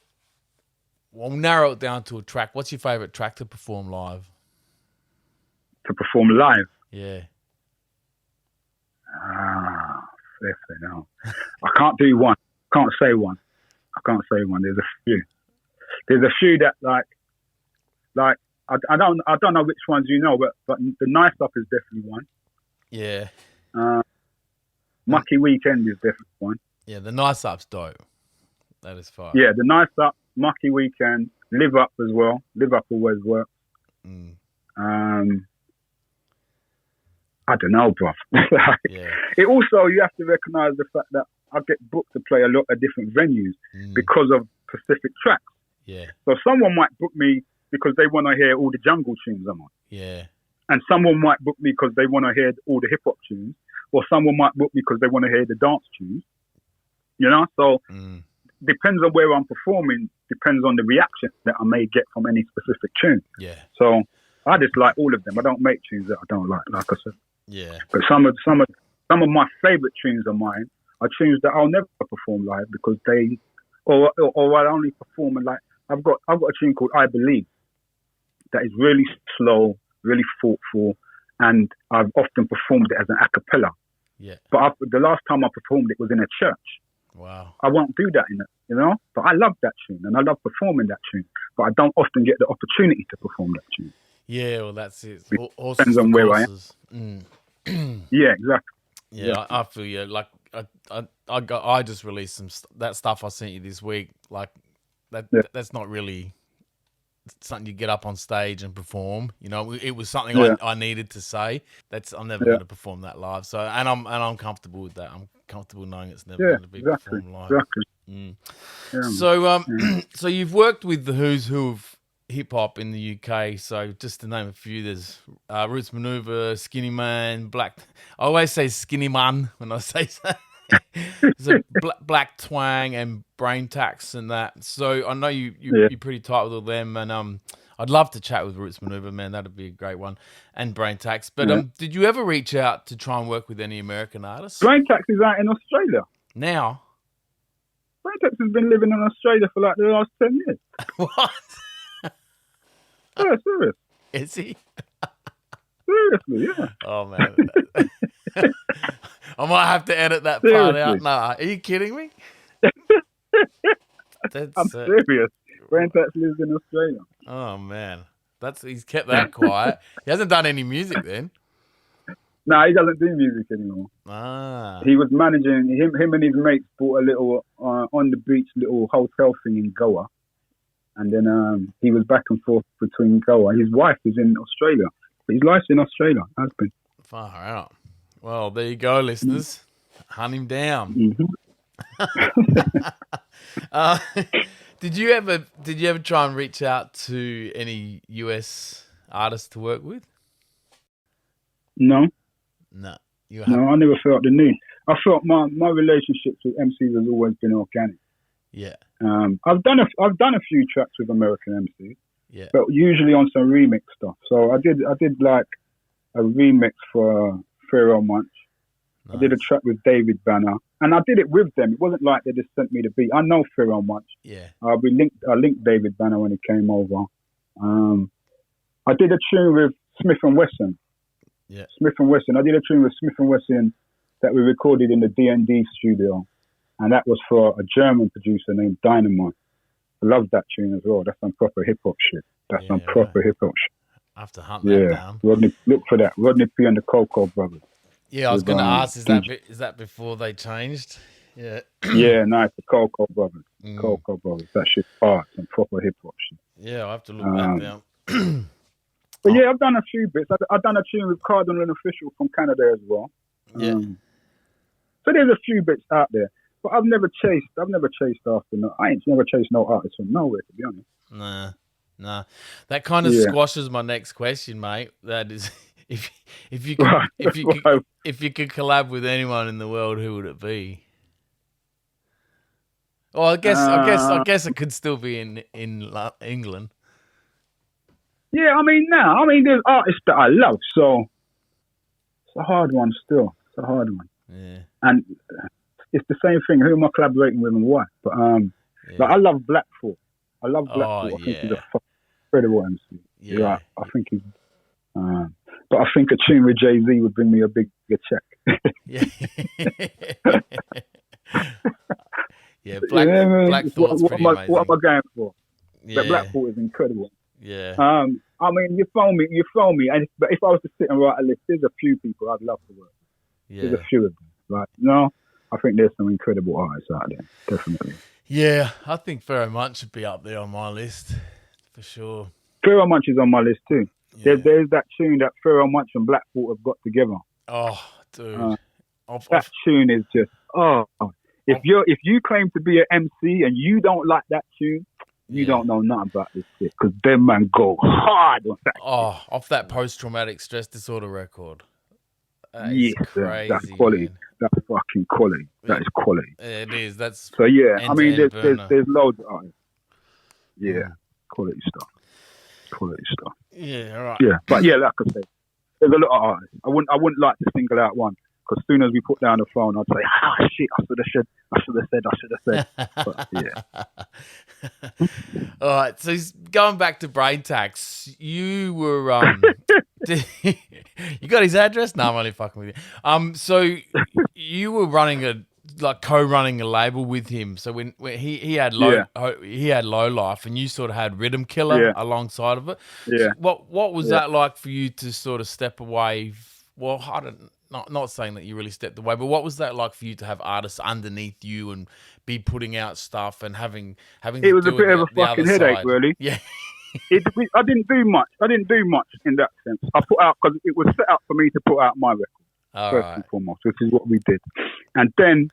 We'll narrow it down to a track. What's your favourite track to perform live? To perform live? Yeah. No. I can't do one. Can't say one. There's a few that like I don't know which ones you know, but the Nice Up is definitely one. Yeah. Mucky Weekend is definitely one. Yeah, the Nice Up's dope. That is fine. Yeah, the Nice Up, Mucky Weekend, Live Up as well. Live Up always works. I don't know, bruv. It also, you have to recognise the fact that I get booked to play a lot of different venues because of specific tracks. Yeah. So someone might book me because they want to hear all the jungle tunes I'm on. Yeah. And someone might book me because they want to hear all the hip hop tunes, or someone might book me because they want to hear the dance tunes. You know, so depends on where I'm performing, depends on the reaction that I may get from any specific tune. Yeah. So I just like all of them. I don't make tunes that I don't like I said. Yeah. But some of my favorite tunes of mine are tunes that I'll never perform live because they, or I only perform like I've got a tune called I Believe that is really slow, really thoughtful, and I've often performed it as an a cappella. Yeah. But the last time I performed it was in a church. Wow. I won't do that in it, you know. But I love that tune and I love performing that tune. But I don't often get the opportunity to perform that tune. Yeah, well, that's it. Depends on where I am. Yeah, exactly. Yeah, I feel you. Like I just released some that stuff I sent you this week. Like that's not really something you get up on stage and perform. You know, it was something I needed to say. I'm never going to perform that live. So and I'm comfortable with that. I'm comfortable knowing it's never going to be performed live. Exactly. Yeah, so so you've worked with the who's who of hip hop in the UK. So just to name a few, there's Roots Maneuver, Skinny Man, Black. I always say Skinny Man when I say so. There's a Black Twang and Brain Tax and that. So I know you're pretty tight with all them, and I'd love to chat with Roots Maneuver, man. That'd be a great one, and Brain Tax. But did you ever reach out to try and work with any American artists? Brain Tax is out in Australia now. Brain Tax has been living in Australia for like the last 10 years. What? Yeah, serious. Is he? Seriously, yeah. Oh man. I might have to edit that part out. Nah, are you kidding me? I'm serious. Brain Tax lives in Australia. Oh man, he's kept that quiet. He hasn't done any music then. No, he doesn't do music anymore. He was managing him and his mates bought a little on the beach little hotel thing in Goa, and then he was back and forth between Goa. His wife is in Australia, but his life's in Australia. Has been far out. Well, there you go, listeners. Hunt him down. Did you ever try and reach out to any US artists to work with? No. No. I never felt the need. I felt my relationships with MCs has always been organic. Yeah. I've done a few tracks with American MCs. Yeah. But usually on some remix stuff. So I did like a remix for Pharoah Monch. Nice. I did a track with David Banner, and I did it with them. It wasn't like they just sent me the beat. I know Pharoah Monch. Yeah. I linked David Banner when he came over. I did a tune with Smith and Wesson. Yeah. Smith and Wesson. I did a tune with Smith and Wesson that we recorded in the D&D studio, and that was for a German producer named Dynamite. I love that tune as well. That's some proper hip hop shit. That's some proper hip hop shit. I have to hunt that down. Rodney, look for that. Rodney P and the Coco Brothers. Yeah, I was going to ask, is that before they changed? Yeah. Yeah, nice. The Coco Brothers. Coco Brothers. That shit's hard. Some proper hip hop shit. Yeah, I have to look that down. But yeah, I've done a few bits. I've done a tune with Cardinal and Official from Canada as well. Yeah. So there's a few bits out there. But I've never chased after I ain't never chased no artist from nowhere, to be honest. Nah. That kind of squashes my next question, mate. That is, if you could collab with anyone in the world, who would it be? Well, I guess it could still be in England. Yeah, I mean, there's artists that I love, so it's a hard one still. It's a hard one. Yeah. And it's the same thing. Who am I collaborating with and why? But like I love Blackfoot. I think he's a incredible MC. Yeah, I think he's. But I think a tune with Jay-Z would bring me a bigger check. Yeah. Yeah, Blackfoot's pretty amazing. What am I going for? Yeah. Blackfoot is incredible. Yeah. I mean, you phone me. But if I was to sit and write a list, there's a few people I'd love to work with. Yeah. There's a few of them. Like, I think there's some incredible artists out there, definitely. Yeah, I think Pharoah Monch should be up there on my list, for sure. Pharoah Monch is on my list too. Yeah. There's that tune that Pharoah Monch and Blackfoot have got together. Oh, dude. That tune is just, If you claim to be an MC and you don't like that tune, you don't know nothing about this shit, because them man go hard on that. Oh, off that post-traumatic stress disorder record. That is Yeah, crazy. that's quality. Man. That's fucking quality. That is quality. It is. That's so yeah. I mean, there's burner. loads of artists. Yeah, quality stuff. Quality stuff. Yeah, all right. Yeah, but yeah, like I said, there's a lot of artists. I wouldn't like to single out one, because as soon as we put down the phone, I'd say, shit, I should have said. But yeah. All right, so going back to Brain Tax, you were you got his address? No, I'm only fucking with you. So you were co-running a label with him. So when he had Low Life, and you sort of had Rhythm Killer alongside of it. Yeah. So what was that like for you to sort of step away? Well, not saying that you really stepped away, but what was that like for you to have artists underneath you and be putting out stuff and having it was a bit of a fucking headache, really. Yeah. I didn't do much. In that sense. I put out, because it was set up for me to put out my record first and foremost, which is what we did. And then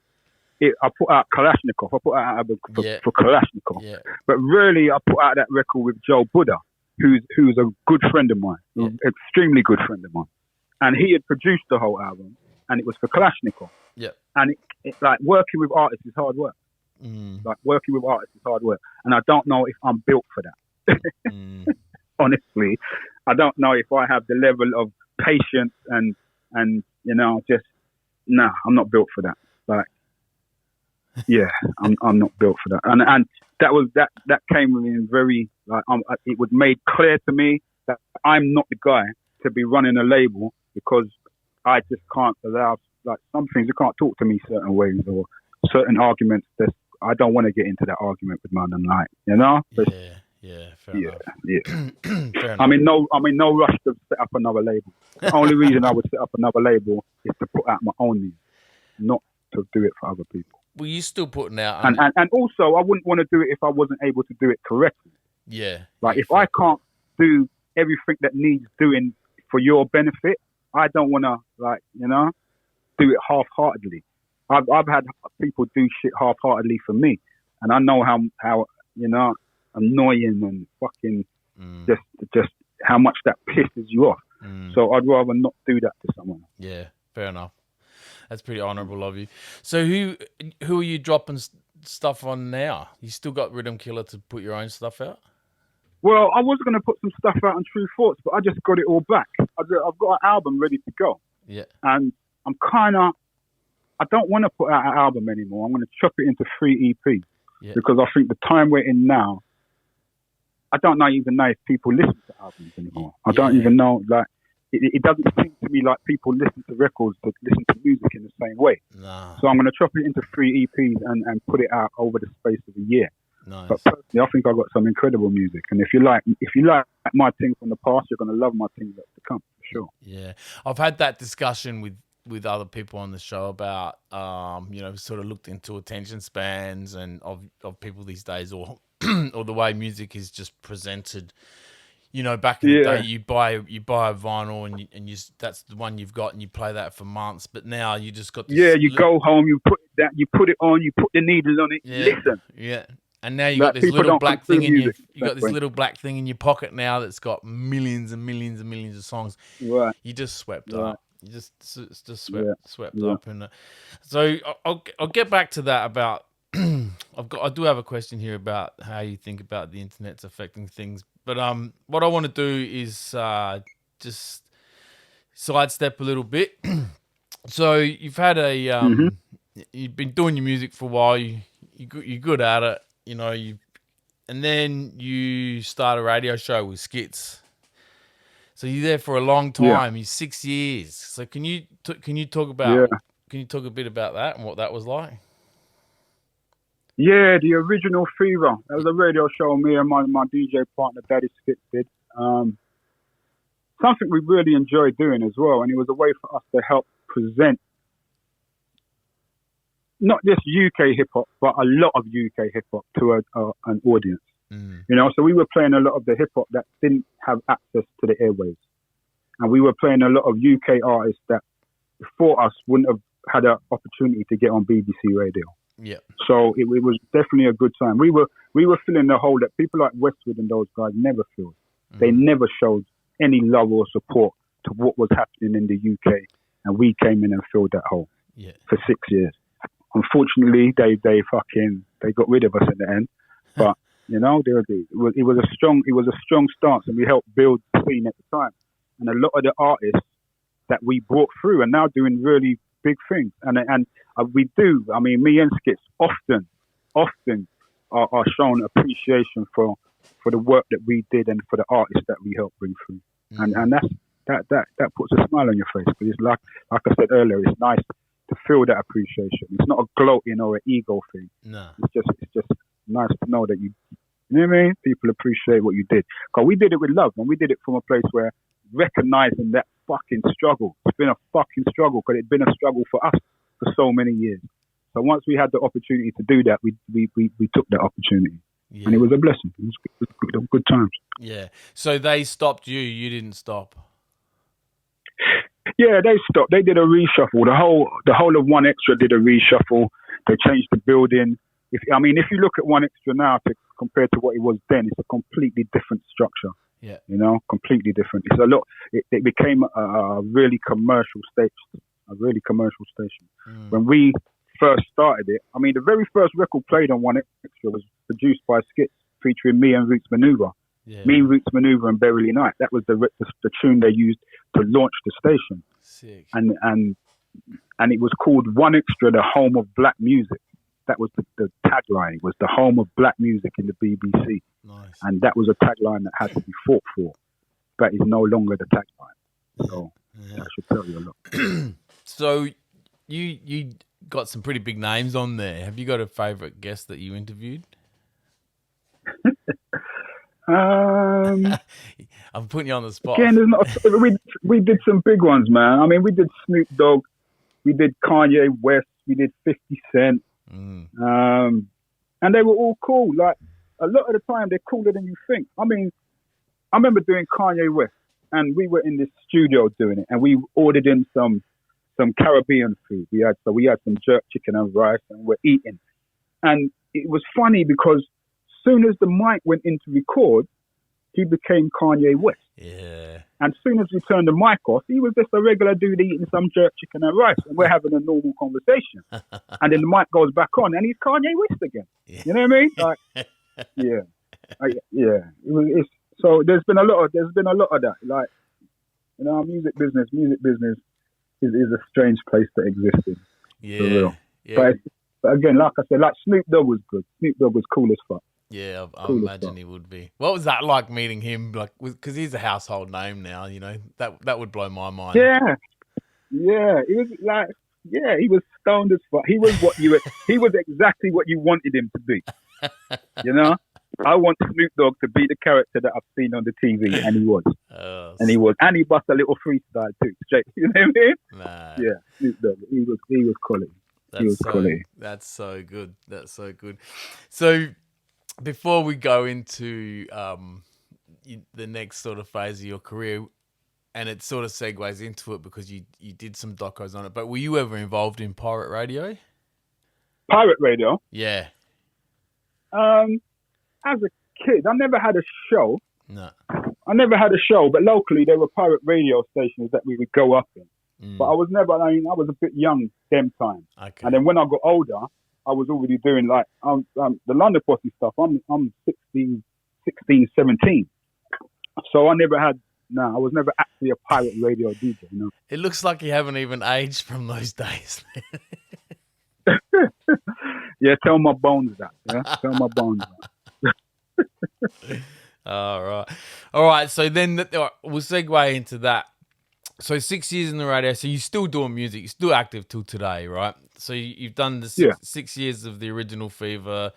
I put out Kalashnikov. I put out an album for Kalashnikov. Yeah. But really, I put out that record with Joe Buddha, who's a good friend of mine, extremely good friend of mine. And he had produced the whole album, and it was for Kalashnikov. Yeah. And it like, working with artists is hard work. Like, working with artists is hard work. And I don't know if I'm built for that. Honestly, I don't know if I have the level of patience and I'm not built for that. Like, yeah, I'm not built for that. And that came with me very, like, it was made clear to me that I'm not the guy to be running a label, because I just can't allow, like, some things, you can't talk to me certain ways, or certain arguments that I don't want to get into that argument with man, and like, but, fair enough. Fair enough. I'm in no rush to set up another label. The only reason I would set up another label is to put out my own music, not to do it for other people. Well, you still putting out, and also I wouldn't want to do it if I wasn't able to do it correctly. Yeah. Like, if I can't do everything that needs doing for your benefit, I don't want to, like, do it half-heartedly. I've had people do shit half-heartedly for me, and I know how annoying and fucking just how much that pisses you off. So I'd rather not do that to someone. Yeah, fair enough. That's pretty honourable of you. So who are you dropping stuff on now? You still got Rhythm Killer to put your own stuff out? Well, I was going to put some stuff out on True Thoughts, but I just got it all back. I've got an album ready to go. Yeah. And I don't want to put out an album anymore. I'm going to chop it into 3 EPs. Yeah. Because I think the time we're in now, I don't even know if people listen to albums anymore. I don't even know, like, it doesn't seem to me like people listen to records to listen to music in the same way. Nah. So I'm going to chop it into 3 EPs and put it out over the space of a year. Nice. But personally, I think I've got some incredible music, and if you like my thing from the past, you're going to love my thing that's to come, for sure. Yeah, I've had that discussion with other people on the show about sort of looked into attention spans and of people these days, or or the way music is just presented. Back in the day, you buy a vinyl and you that's the one you've got, and you play that for months. But now you just got this go home, you put it on, you put the needle on it, listen. Yeah. And now you got this little black thing little black thing in your pocket now that's got millions and millions and millions of songs. Right. You just swept up. You just swept up. And so I'll get back to that about. I do have a question here about how you think about the internet's affecting things. But what I want to do is just sidestep a little bit. So you've had you've been doing your music for a while. You're good at it. And then you start a radio show with Skits. So you're there for a long time. You're 6 years. So can you talk about can you talk a bit about that and what that was like? Yeah, the original Fever. That was a radio show me and my DJ partner Daddy Skits did. Something we really enjoyed doing as well, and it was a way for us to help present not just UK hip hop, but a lot of UK hip hop to an audience. So we were playing a lot of the hip hop that didn't have access to the airwaves, and we were playing a lot of UK artists that before us wouldn't have had an opportunity to get on BBC radio. Yeah. So it was definitely a good time. We were filling the hole that people like Westwood and those guys never filled. They never showed any love or support to what was happening in the UK, and we came in and filled that hole for 6 years. Unfortunately, they got rid of us in the end, but you know, it was a strong stance, and we helped build the scene at the time. And a lot of the artists that we brought through are now doing really big things, and we do. I mean, me and Skits often are shown appreciation for the work that we did and for the artists that we helped bring through, and that puts a smile on your face. But it's like I said earlier, it's nice to feel that appreciation. It's not a gloating or an ego thing. No, it's just nice to know that you know what I mean. People appreciate what you did, because we did it with love, and we did it from a place where recognizing that fucking struggle. It's been a fucking struggle, because it's been a struggle for us for so many years. So once we had the opportunity to do that, we took that opportunity, and it was a blessing. It was good times. Yeah. So they stopped you. You didn't stop. Yeah, they stopped. They did a reshuffle. The whole of One Extra did a reshuffle. They changed the building. If you look at One Extra now compared to what it was then, it's a completely different structure. Yeah. You know, completely different. It's a lot. It became a really commercial station. When we first started it, I mean, the very first record played on One Extra was produced by Skits, featuring me and Roots Maneuver. Yeah. Me, Roots Maneuver, and Beverly Knight. That was the tune they used to launch the station. Sick. And it was called One Extra, the home of black music. That was the tagline. It was the home of black music in the BBC. Nice. And that was a tagline that had to be fought for, but is no longer the tagline. So that should tell you a lot. So you got some pretty big names on there. Have you got a favourite guest that you interviewed? I'm putting you on the spot. Again, we did some big ones, man. I mean, we did Snoop Dogg, we did Kanye West, we did 50 Cent, and they were all cool. Like, a lot of the time, they're cooler than you think. I mean, I remember doing Kanye West, and we were in this studio doing it, and we ordered in some Caribbean food. We had some jerk chicken and rice, and we're eating. And it was funny because soon as the mic went in to record, he became Kanye West. Yeah. And as soon as we turned the mic off, he was just a regular dude eating some jerk chicken and rice, and we're having a normal conversation. And then the mic goes back on, and he's Kanye West again. Yeah. You know what I mean? Like, yeah. So there's been a lot of that. Like, you know, music business is a strange place to exist in. Yeah. For real. Yeah. But again, like I said, like Snoop Dogg was good. Snoop Dogg was cool as fuck. Yeah, I imagine he would be. What was that like meeting him? Like, because he's a household name now. You know, that would blow my mind. Yeah. It was like, he was stoned as fuck. He was exactly what you wanted him to be. You know, I want Snoop Dogg to be the character that I've seen on the TV, and he was. And he bust a little freestyle too. Straight, you know what I mean? Nah. Yeah, Snoop Dogg. He was quality. That's so good. That's so good. So, before we go into the next sort of phase of your career, and it sort of segues into it because you did some docos on it, but were you ever involved in pirate radio? Pirate radio? Yeah. As a kid, I never had a show. No. I never had a show, but locally there were pirate radio stations that we would go up in. But I was a bit young them times. Okay. And then when I got older, I was already doing like the London Posse stuff. I'm 16, 17. So I was never actually a pirate radio DJ. You know? It looks like you haven't even aged from those days. Yeah, tell my bones that. Yeah, tell my bones that. All right. So then we'll segue into that. So 6 years in the radio. So you're still doing music. You're still active till today, right? So you've done the 6 years of the original Fever,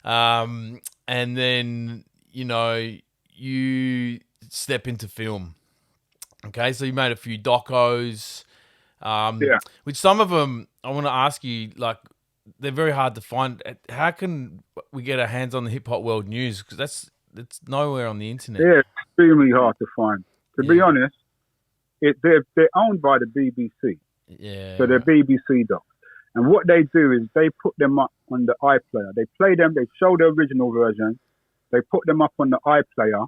and then you step into film. Okay, so you made a few docos, which some of them I want to ask you, like, they're very hard to find. How can we get our hands on the hip hop world news? Because it's nowhere on the internet. Yeah, extremely hard to find. To be honest, they're owned by the BBC. Yeah. So they're BBC docs. And what they do is they put them up on the iPlayer. They play them, they show the original version, they put them up on the iPlayer,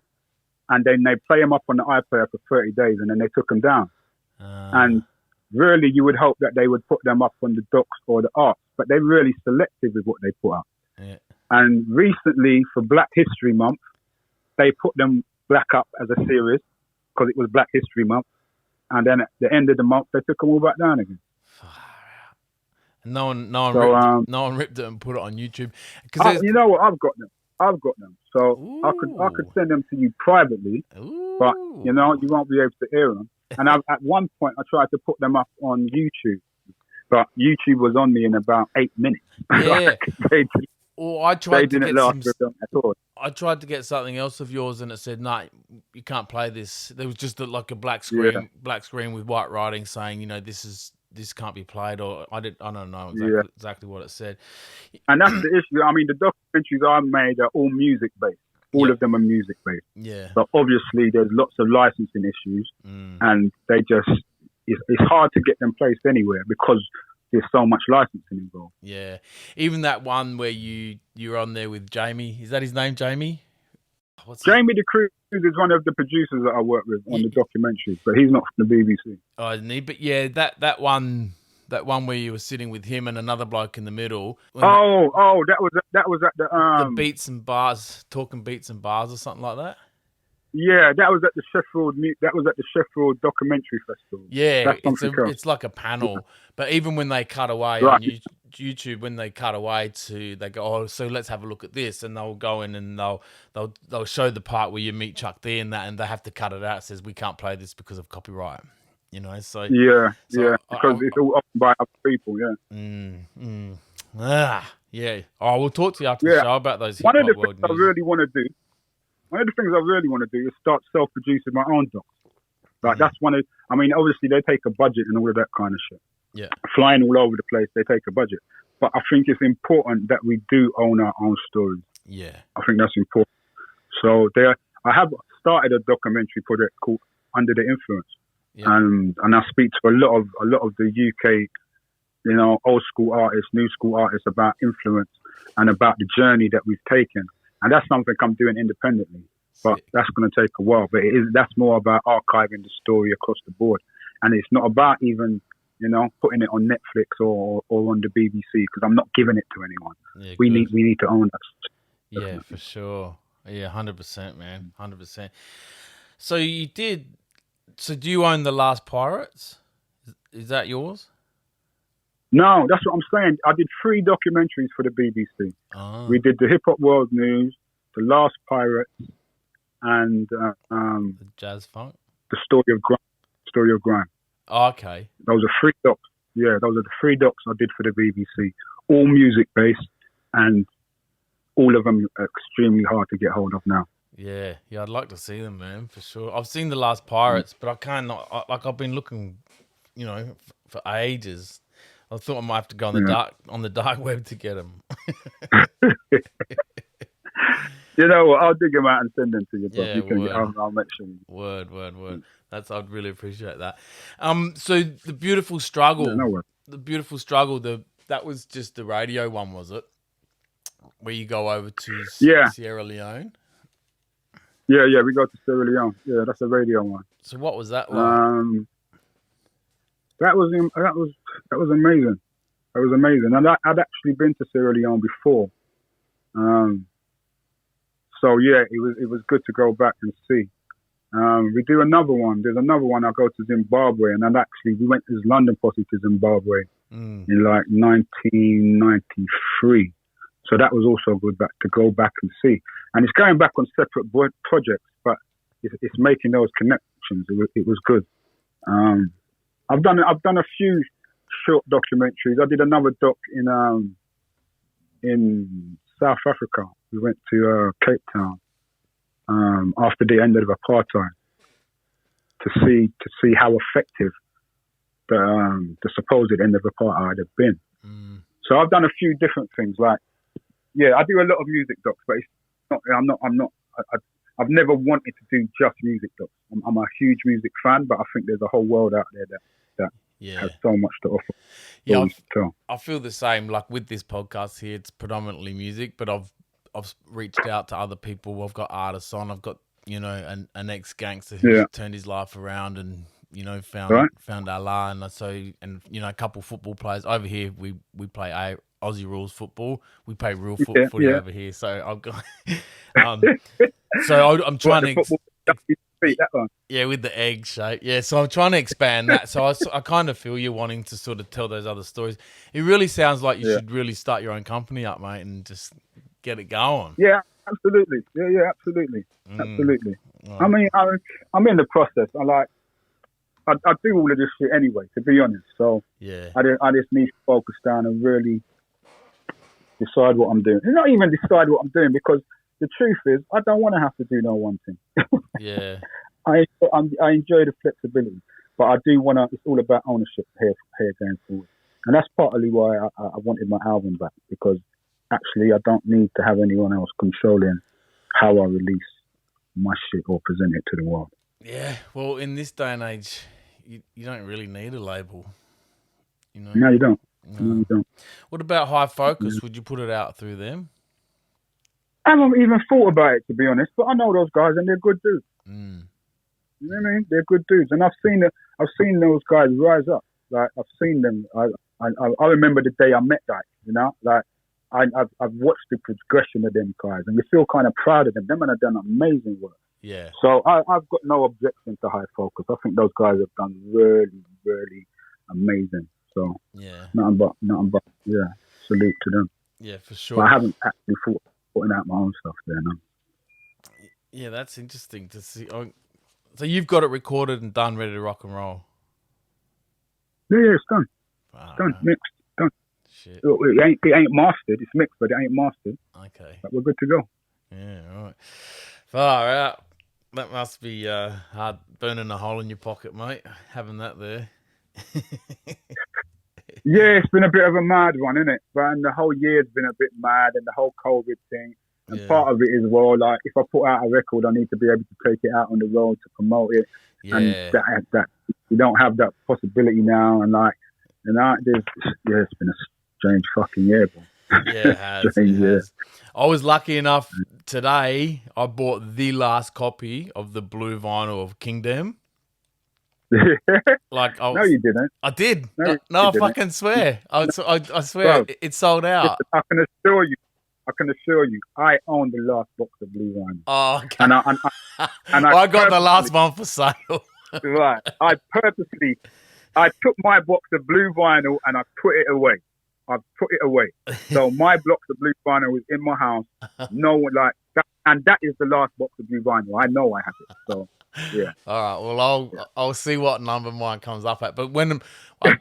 and then they play them up on the iPlayer for 30 days, and then they took them down. And really, you would hope that they would put them up on the docs or the arts, but they're really selective with what they put up. Yeah. And recently, for Black History Month, they put them back up as a series because it was Black History Month. And then at the end of the month, they took them all back down again. No one ripped it and put it on YouTube. You know what? I've got them. So I could send them to you privately, but you won't be able to hear them. And at one point, I tried to put them up on YouTube, but YouTube was on me in about 8 minutes. Yeah. I tried to get something else of yours, and it said, "No, you can't play this." There was just like a black screen with white writing saying, this can't be played, or I don't know exactly what it said. And that's the issue. I mean, the documentaries I made are all music based. All of them are music based. Yeah. But obviously, there's lots of licensing issues, and it's hard to get them placed anywhere because there's so much licensing involved. Yeah. Even that one where you're on there with Jamie. Is that his name, Jamie? Jamie the Cruz is one of the producers that I work with on the documentaries, but he's not from the BBC. Oh, isn't he? But yeah, that one where you were sitting with him and another bloke in the middle. That was at the Beats and Bars, Talking Beats and Bars or something like that. Yeah, that was at the Sheffield Documentary Festival. Yeah, it's like a panel. But even when they cut away on YouTube, when they cut away they go, oh, so let's have a look at this, and they'll go in and they'll show the part where you meet Chuck D and that, and they have to cut it out. It says we can't play this because of copyright. So because it's all owned by other people. Yeah. Oh, we'll talk to you after the show about those. One of the things I really want to do is start self-producing my own docs. Like that's obviously they take a budget and all of that kind of shit. Yeah. Flying all over the place, they take a budget. But I think it's important that we do own our own stories. Yeah. I think that's important. So I have started a documentary project called Under the Influence. Yeah. And I speak to a lot of the UK, old school artists, new school artists about influence and about the journey that we've taken. And that's something I'm doing independently, but that's going to take a while. But that's more about archiving the story across the board. And it's not about even, putting it on Netflix or on the BBC, because I'm not giving it to anyone. Yeah, we need to own that. Yeah, for sure. Yeah, 100%, man. 100%. So do you own The Last Pirates? Is that yours? No, that's what I'm saying. I did 3 documentaries for the BBC. Oh. We did the Hip Hop World News, The Last Pirates, and the Jazz Funk, The Story of Grime. Oh, okay. Those are 3 docs. Yeah, those are the 3 docs I did for the BBC. All music based, and all of them are extremely hard to get hold of now. Yeah, I'd like to see them, man, for sure. I've seen The Last Pirates, but I've been looking, for ages. I thought I might have to go on the dark web to get them. You know what? I'll dig them out and send them to you. Yeah, I'll make sure. Word. I'd really appreciate that. So the beautiful struggle. Yeah, no worries. The beautiful struggle. That was just the radio one, was it? Where you go over to Sierra Leone. Yeah, we go to Sierra Leone. Yeah, that's a radio one. So what was that like? That was amazing. That was amazing. And I'd actually been to Sierra Leone before. So yeah, it was good to go back and see. We do another one. There's another one. I go to Zimbabwe, and we went as London Posse to Zimbabwe in like 1993. So that was also good to go back and see. And it's going back on separate projects, but it's making those connections. It was good. I've done a few short documentaries. I did another doc in South Africa. We went to Cape Town after the end of apartheid to see how effective the supposed end of apartheid had been. So I've done a few different things. Like, yeah, I do a lot of music docs, but it's not. I've never wanted to do just music docs. I'm a huge music fan, but I think there's a whole world out there that has so much to offer. Yeah, I feel the same. Like with this podcast here, it's predominantly music, but I've reached out to other people. I've got artists on. I've got an ex gangster who's turned his life around and found Allah, and a couple football players over here. We play Aussie rules football. We play real footy over here. So I've got I'm trying to. That one. Yeah, with the egg shape. Yeah, so I'm trying to expand that. So I kind of feel you wanting to sort of tell those other stories. It really sounds like you should really start your own company up, mate, and just get it going. Yeah, absolutely. Yeah, absolutely. Absolutely. Oh. I mean, I'm in the process. I do all of this shit anyway, to be honest. So I just need to focus down and really decide what I'm doing. And not even decide what I'm doing, because the truth is, I don't want to have to do no one thing. Yeah. I enjoy the flexibility, but I do want to. It's all about ownership here going forward, and that's partly why I wanted my album back, because actually I don't need to have anyone else controlling how I release my shit or present it to the world. Yeah, well, in this day and age, you don't really need a label. No, you don't. No, you don't. What about High Focus? Would you put it out through them? I haven't even thought about it, to be honest, but I know those guys and they're good dudes. You know what I mean? They're good dudes, and I've seen those guys rise up. Like, I've seen them. I remember the day I met Dyke. Like I've watched the progression of them guys, and you feel kind of proud of them. Them men have done amazing work. Yeah. So I've got no objection to High Focus. I think those guys have done really, really amazing. So nothing but salute to them. Yeah, for sure. But I haven't actually thought putting out my own stuff there, no. Yeah, that's interesting to see. So you've got it recorded and done, ready to rock and roll? Yeah, it's done. It's done, mixed, done. Shit. It ain't mastered. It's mixed, but it ain't mastered. Okay. But we're good to go. Yeah, right. Far out. That must be hard, burning a hole in your pocket, mate, having that there. Yeah, it's been a bit of a mad one, isn't it? But the whole year's been a bit mad, and the whole COVID thing. And part of it is, well, like, if I put out a record, I need to be able to take it out on the road to promote it. Yeah. And that you don't have that possibility now. And it's been a strange fucking year, bro. Yeah, it has. I was lucky enough today. I bought the last copy of the blue vinyl of Kingdom. No, you didn't. I did. No, I fucking swear. I swear, bro, it sold out. I can assure you, I own the last box of blue vinyl. Oh, okay. And I got the last one for sale. Right. I took my box of blue vinyl and I put it away. So my box of blue vinyl is in my house. No one like that, and that is the last box of blue vinyl. I know I have it. So yeah. All right. Well, I'll see what number mine comes up at. But when I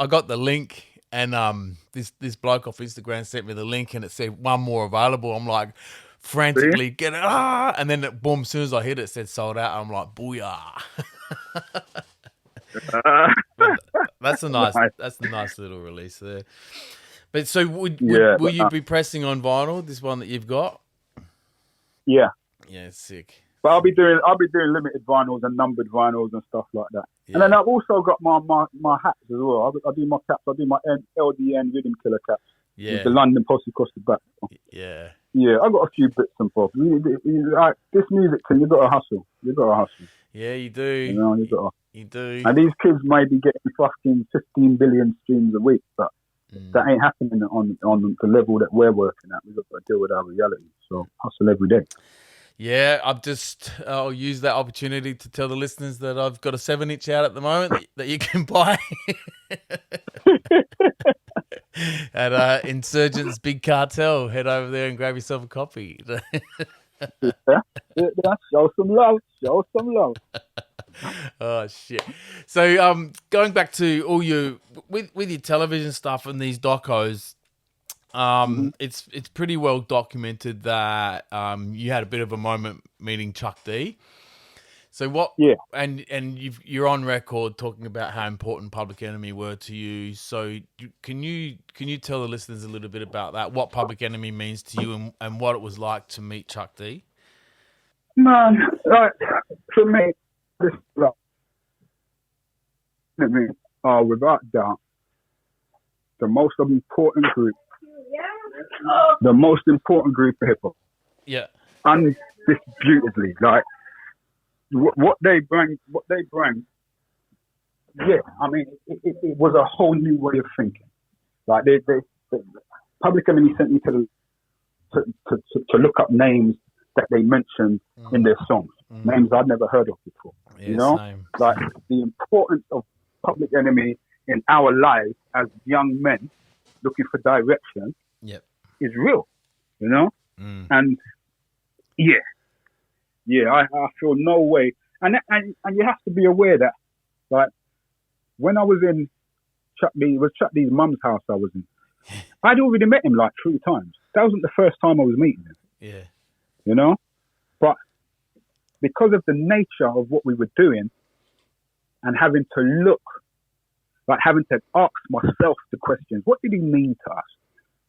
got the link, and this bloke off Instagram sent me the link, and it said one more available. I'm like, frantically get it, and then boom, as soon as I hit it, it said sold out. I'm like, booyah. That's a nice little release there. But so will you be pressing on vinyl, this one that you've got? Yeah. Yeah, it's sick. But I'll be doing limited vinyls and numbered vinyls and stuff like that. Yeah. And then I've also got my hats as well. I do my caps. I do my LDN Rhythm Killer caps. Yeah. With the London Posse across the back. Yeah. Yeah, I've got a few bits and bobs. This music thing, you've got to hustle. Yeah, you do. You do. And these kids may be getting fucking 15 billion streams a week, but that ain't happening on the level that we're working at. We've got to deal with our reality. So hustle every day. Yeah, I'll use that opportunity to tell the listeners that I've got a 7-inch out at the moment that you can buy at Insurgents Big Cartel. Head over there and grab yourself a copy. Show some love. Oh shit! So going back to all with your television stuff and these docos. It's pretty well documented that you had a bit of a moment meeting Chuck D. So what? Yeah. And you're on record talking about how important Public Enemy were to you. So can you tell the listeners a little bit about that? What Public Enemy means to you and what it was like to meet Chuck D? Man, like, for me, this Enemy are without doubt the most important group of hip hop. Yeah. Undisputedly, like what they bring. Yeah, I mean, it was a whole new way of thinking. Like they Public Enemy sent me to look up names that they mentioned in their songs, names I'd never heard of before. Yeah, you know, same. like the importance of Public Enemy in our lives as young men looking for direction is real. You know, and I feel no way, and you have to be aware that, like, when I was in Chuckley's mum's house I was in, I'd already met him like 3 times. That wasn't the first time I was meeting him. Yeah. You know? But because of the nature of what we were doing and having to ask myself the questions, what did he mean to us?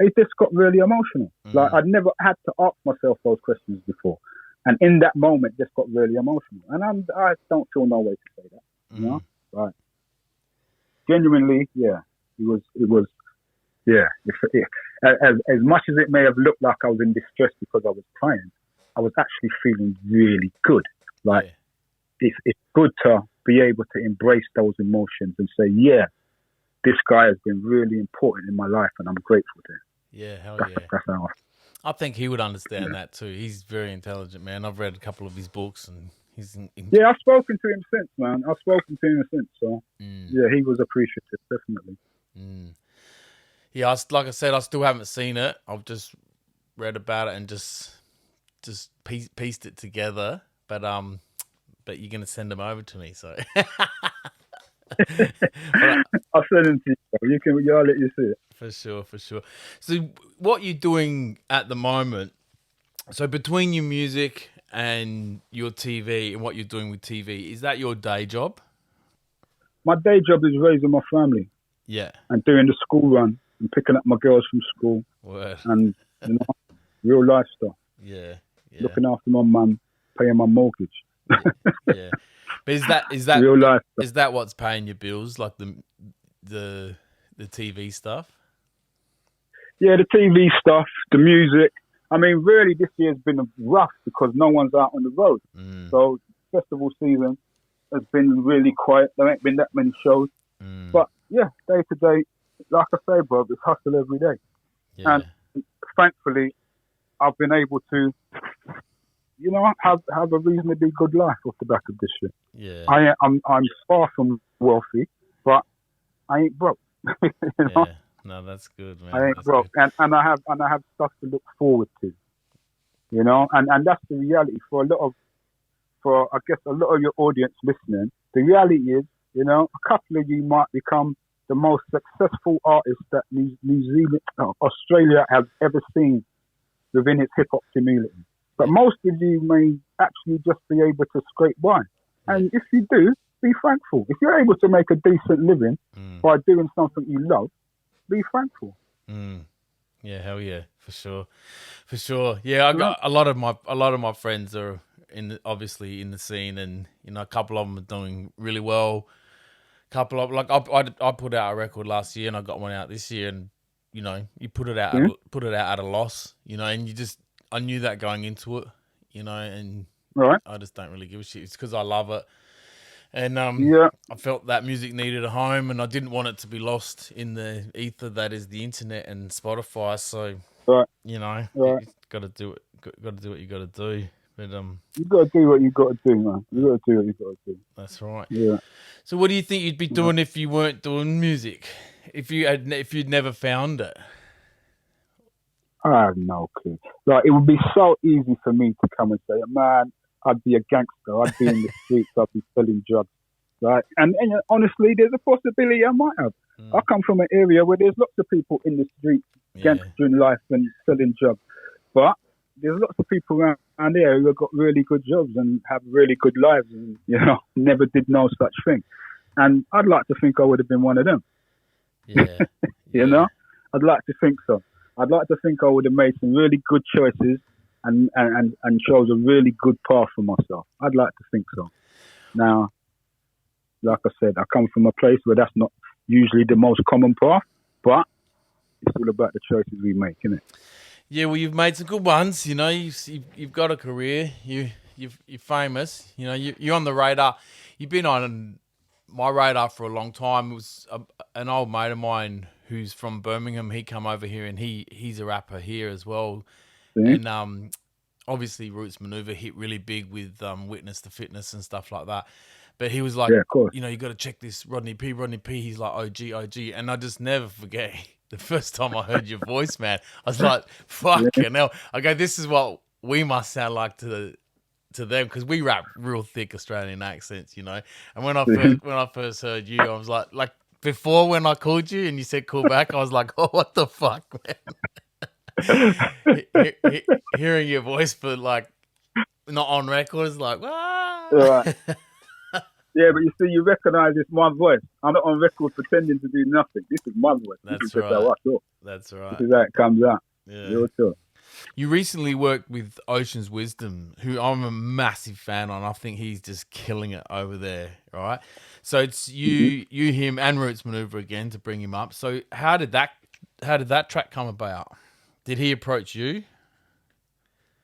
It just got really emotional. Like, I'd never had to ask myself those questions before. And in that moment, just got really emotional. And I don't feel no way to say that. You know? Like, genuinely, yeah, it was, yeah. As much as it may have looked like I was in distress because I was crying, I was actually feeling really good. Like, it's good to be able to embrace those emotions and say, yeah, this guy has been really important in my life and I'm grateful to him. Yeah, hell That's how I think he would understand that too. He's very intelligent, man. I've read a couple of his books and he's... Yeah, I've spoken to him since, man. So, yeah, he was appreciative, definitely. Yeah, like I said, I still haven't seen it. I've just read about it and just pieced it together. But you're going to send them over to me, so... I'll send them to you. I'll let you see it. For sure. So what you're doing at the moment, so between your music and your TV and what you're doing with TV, is that your day job? My day job is raising my family. Yeah. And doing the school run and picking up my girls from school. Word. And, you know, real life stuff. Yeah. Looking after my mum, paying my mortgage. Yeah. But is that real life stuff. Is that what's paying your bills, like the TV stuff? Yeah, the TV stuff, the music. I mean, really, this year's been rough because no one's out on the road. So festival season has been really quiet. There ain't been that many shows. But yeah, day to day, like I say, bro, it's hustle every day. Yeah. And thankfully, I've been able to, you know, have a reasonably good life off the back of this shit. Yeah. I'm far from wealthy, but I ain't broke. You know? Yeah. No, that's good, man. I ain't broke, and I have stuff to look forward to. You know, and that's the reality for I guess a lot of your audience listening. The reality is, you know, a couple of you might become the most successful artists that New Zealand, Australia has ever seen within its hip hop community. But most of you may actually just be able to scrape by. And if you do, be thankful. If you're able to make a decent living by doing something you love, be thankful. Yeah, hell yeah, for sure. Yeah, I got a lot of my friends are obviously in the scene, and you know, a couple of them are doing really well. Couple of I put out a record last year, and I got one out this year, and you know, you put it out at a loss, you know, and I knew that going into it, you know, and I just don't really give a shit. It's because I love it. And I felt that music needed a home, and I didn't want it to be lost in the ether that is the internet and Spotify. So, you know, you got to do it. Got to do what you got to do. But you got to do what you got to do, man. You got to do what you got to do. That's right. Yeah. So, what do you think you'd be doing if you weren't doing music? If you'd never found it? I have no clue. Like, it would be so easy for me to come and say, man, I'd be a gangster. I'd be in the streets. I'd be selling drugs. Right? And honestly, there's a possibility I might have. I come from an area where there's lots of people in the streets, gangstering life and selling drugs. But there's lots of people around there who have got really good jobs and have really good lives and, you know, never did no such thing. And I'd like to think I would have been one of them. Yeah. You know? I'd like to think so. I'd like to think I would have made some really good choices and chose a really good path for myself. I'd like to think so. Now, like I said, I come from a place where that's not usually the most common path, but it's all about the choices we make, isn't it? Yeah, well, you've made some good ones. You know, you've got a career. You're famous. You know, you're on the radar. You've been on my radar for a long time. It was an old mate of mine who's from Birmingham. He come over here and he's a rapper here as well. Mm-hmm. And obviously Roots Maneuver hit really big with Witness to Fitness and stuff like that. But he was like, Yeah, of course. you know, you got to check this Rodney P. He's like OG. And I just never forget the first time I heard your voice, man. I was like, fucking hell. I go, this is what we must sound like to them, because we rap real thick Australian accents, you know. And when I first heard you, I was like before when I called you and you said call back, I was like, oh, what the fuck, man. Hearing your voice, but like not on record, is like, ah. Right. Yeah, but you see, you recognise it's my voice. I'm not on record pretending to do nothing. This is my voice. That's this is right. How I talk. That's right. This is how it comes out. Yeah. Real talk. You recently worked with Ocean's Wisdom, who I'm a massive fan on. I think he's just killing it over there, right? So it's you, him, and Roots Maneuver again to bring him up. So how did that track come about? Did he approach you?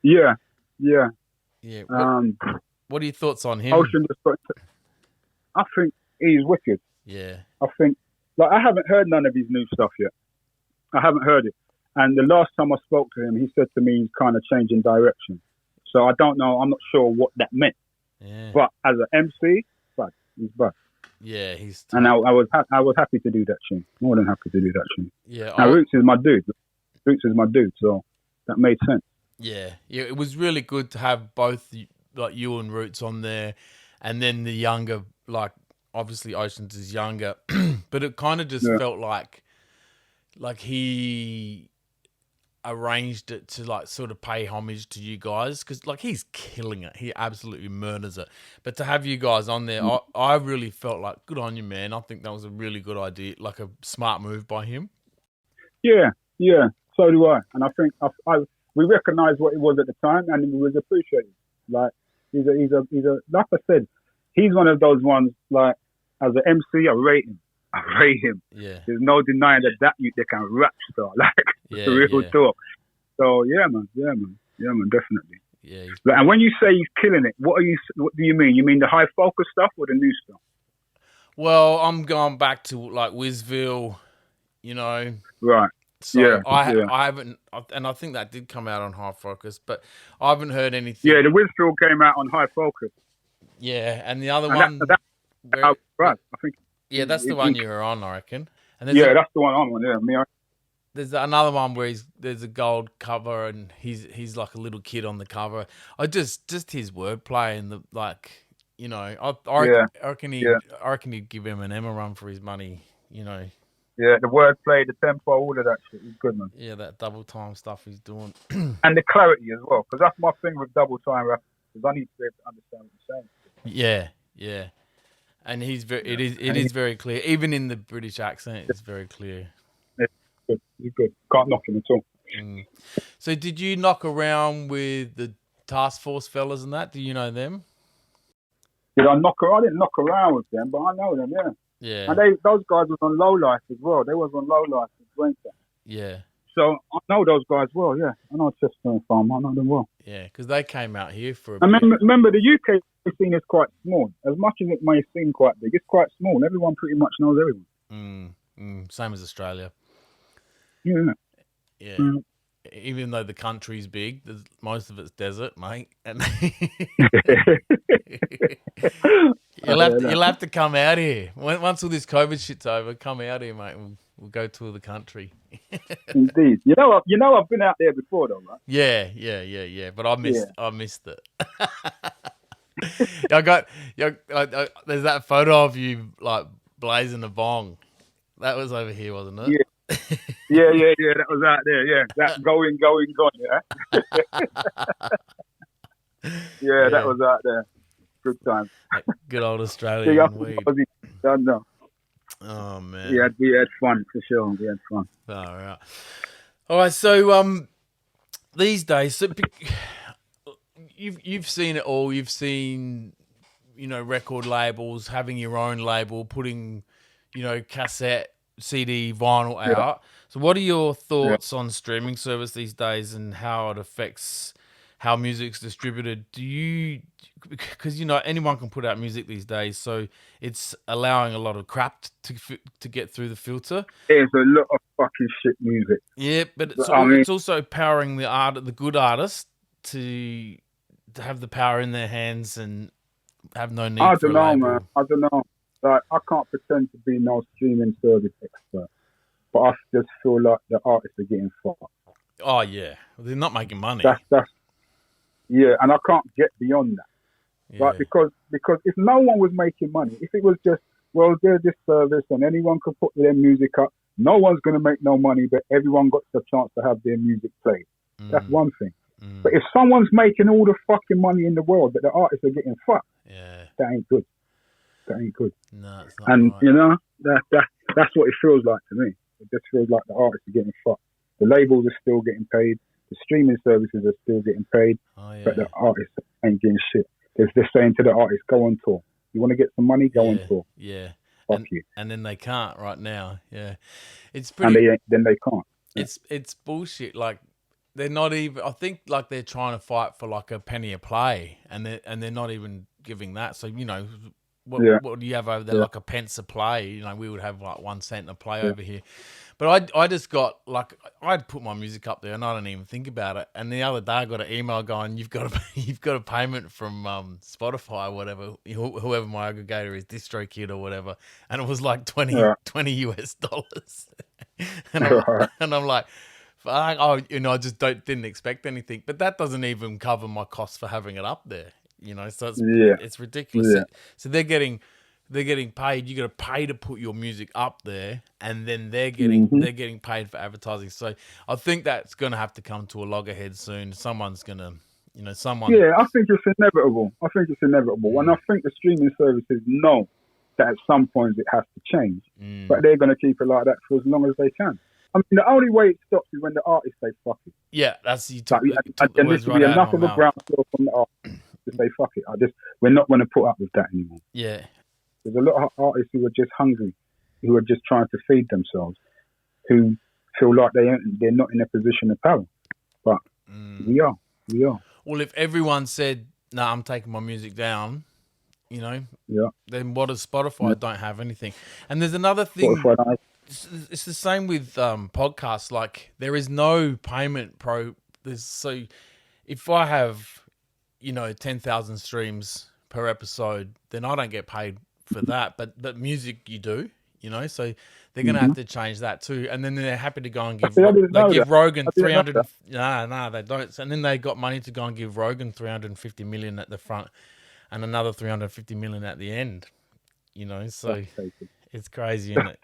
Yeah. Yeah. What are your thoughts on him? Ocean I think he's wicked. Yeah. I think, like, I haven't heard none of his new stuff yet. I haven't heard it. And the last time I spoke to him, he said to me he's kind of changing direction. So I don't know. I'm not sure what that meant. Yeah. But as an MC, he's bad. Yeah, he's. And I was happy to do that tune. More than happy to do that tune. Yeah. Now, Roots is my dude. So that made sense. Yeah. It was really good to have both, like you and Roots on there, and then the younger, like obviously Oceans is younger, but it kind of just felt like he arranged it to like sort of pay homage to you guys, because like he's killing it. He absolutely murders it. But to have you guys on there, I really felt like good on you, man. I think that was a really good idea, like a smart move by him. Yeah, so do I. And I think we recognised what it was at the time, and it was appreciated. Like he's a like I said, he's one of those ones. Like as an MC, I rate him. Yeah. There's no denying that they can rap star, like real talk. So yeah, man, definitely. Yeah. And when you say he's killing it, what do you mean? You mean the high focus stuff or the new stuff? Well, I'm going back to like Wizville, you know. Right. So I haven't, and I think that did come out on High Focus, but I haven't heard anything. Yeah, the Wizville came out on High Focus. Yeah, and the other one, right? I think. Yeah, that's the one you were on, I reckon. And that's the one I'm on. Yeah, there's another one where there's a gold cover and he's like a little kid on the cover. I just his wordplay and the like, you know. I reckon he'd give Eminem a run for his money, you know. Yeah, the wordplay, the tempo, all of that shit is good, man. Yeah, that double time stuff he's doing. And the clarity as well, because that's my thing with double time rap. Because I need to be able to understand what you're saying. Yeah. And he's it is very clear. Even in the British accent, it's very clear. He's good. Can't knock him at all. So did you knock around with the Task Force fellas and that? Do you know them? Did I knock around? I didn't knock around with them, but I know them, yeah. Yeah. And those guys was on Low Life as well. They was on Low Life in Brentford. Yeah. So I know those guys well, yeah. I know Chester and Farm. I know them well. Yeah, because they came out here for a bit. Remember, the UK scene is quite small. As much as it may seem quite big, it's quite small. Everyone pretty much knows everyone. Same as Australia. Yeah. Even though the country's big, most of it's desert, mate. And you'll have to come out here once all this COVID shit's over. Come out here, mate. We'll go tour the country. Indeed. You know, I've been out there before, though, right? Yeah. But I missed it. There's that photo of you like blazing a bong. That was over here, wasn't it? Yeah. Yeah. That was out there. Yeah, that going, gone. Yeah. That was out there. Good time. Good old Australian weed. No. Oh man. We had fun for sure. We had fun. All right. So these days, so you've seen it all. You've seen record labels, having your own label, putting, cassette, CD, vinyl out. So what are your thoughts on streaming service these days and how it affects how music's distributed? Because anyone can put out music these days, so it's allowing a lot of crap to get through the filter. There's a lot of fucking shit music. Yeah, but it's also powering the good artists to have the power in their hands and have no need for a label. Man. I don't know. Like, I can't pretend to be no streaming service expert, but I just feel like the artists are getting fucked. Oh yeah, they're not making money. That's yeah, and I can't get beyond that. Yeah. Right, because if no one was making money, if it was just, well, there's this service and anyone can put their music up, no one's going to make no money, but everyone got the chance to have their music played. That's one thing. But if someone's making all the fucking money in the world, but the artists are getting fucked, that ain't good. That ain't good. No, it's not. And right. That's what it feels like to me. It just feels like the artists are getting fucked. The labels are still getting paid. The streaming services are still getting paid, but the artists ain't getting shit. They're saying to the artists, go on tour. You want to get some money? Go on tour. Yeah. Fuck you. And then they can't right now. Yeah. It's pretty. And then they can't. It's bullshit. Like, they're not even. I think like they're trying to fight for like a penny a play, and they're not even giving that. So what do you have over there? Like a pence a play. We would have like 1 cent a play over here. But I just got like, I'd put my music up there and I don't even think about it. And the other day I got an email going, you've got a payment from Spotify or whatever, whoever my aggregator is, DistroKid or whatever, and it was like $20 US. And I'm like, fuck, I just didn't expect anything. But that doesn't even cover my costs for having it up there. So it's ridiculous. Yeah. So they're getting paid. You got to pay to put your music up there, and then they're getting paid for advertising. So I think that's going to have to come to a loggerhead soon. Someone's going to, someone. Yeah, I think it's inevitable. And I think the streaming services know that at some point it has to change, but they're going to keep it like that for as long as they can. I mean, the only way it stops is when the artists say fuck it. Yeah, that's you. There needs to be enough of a groundswell from the artists to say fuck it. We're not going to put up with that anymore. Yeah. There's a lot of artists who are just hungry, who are just trying to feed themselves, who feel like they're not in a position of power. But we are. Well, if everyone said, "No, I'm taking my music down," then what does Spotify don't have anything? And there's another thing. It's the same with podcasts. Like, there is no payment so if I have 10,000 streams per episode, then I don't get paid for that, but music you do, so they're gonna have to change that too. And then they're happy to go and give Rogan 300. No, they don't. And then they got money to go and give Rogan 350 million at the front and another 350 million at the end. So it's crazy, isn't it?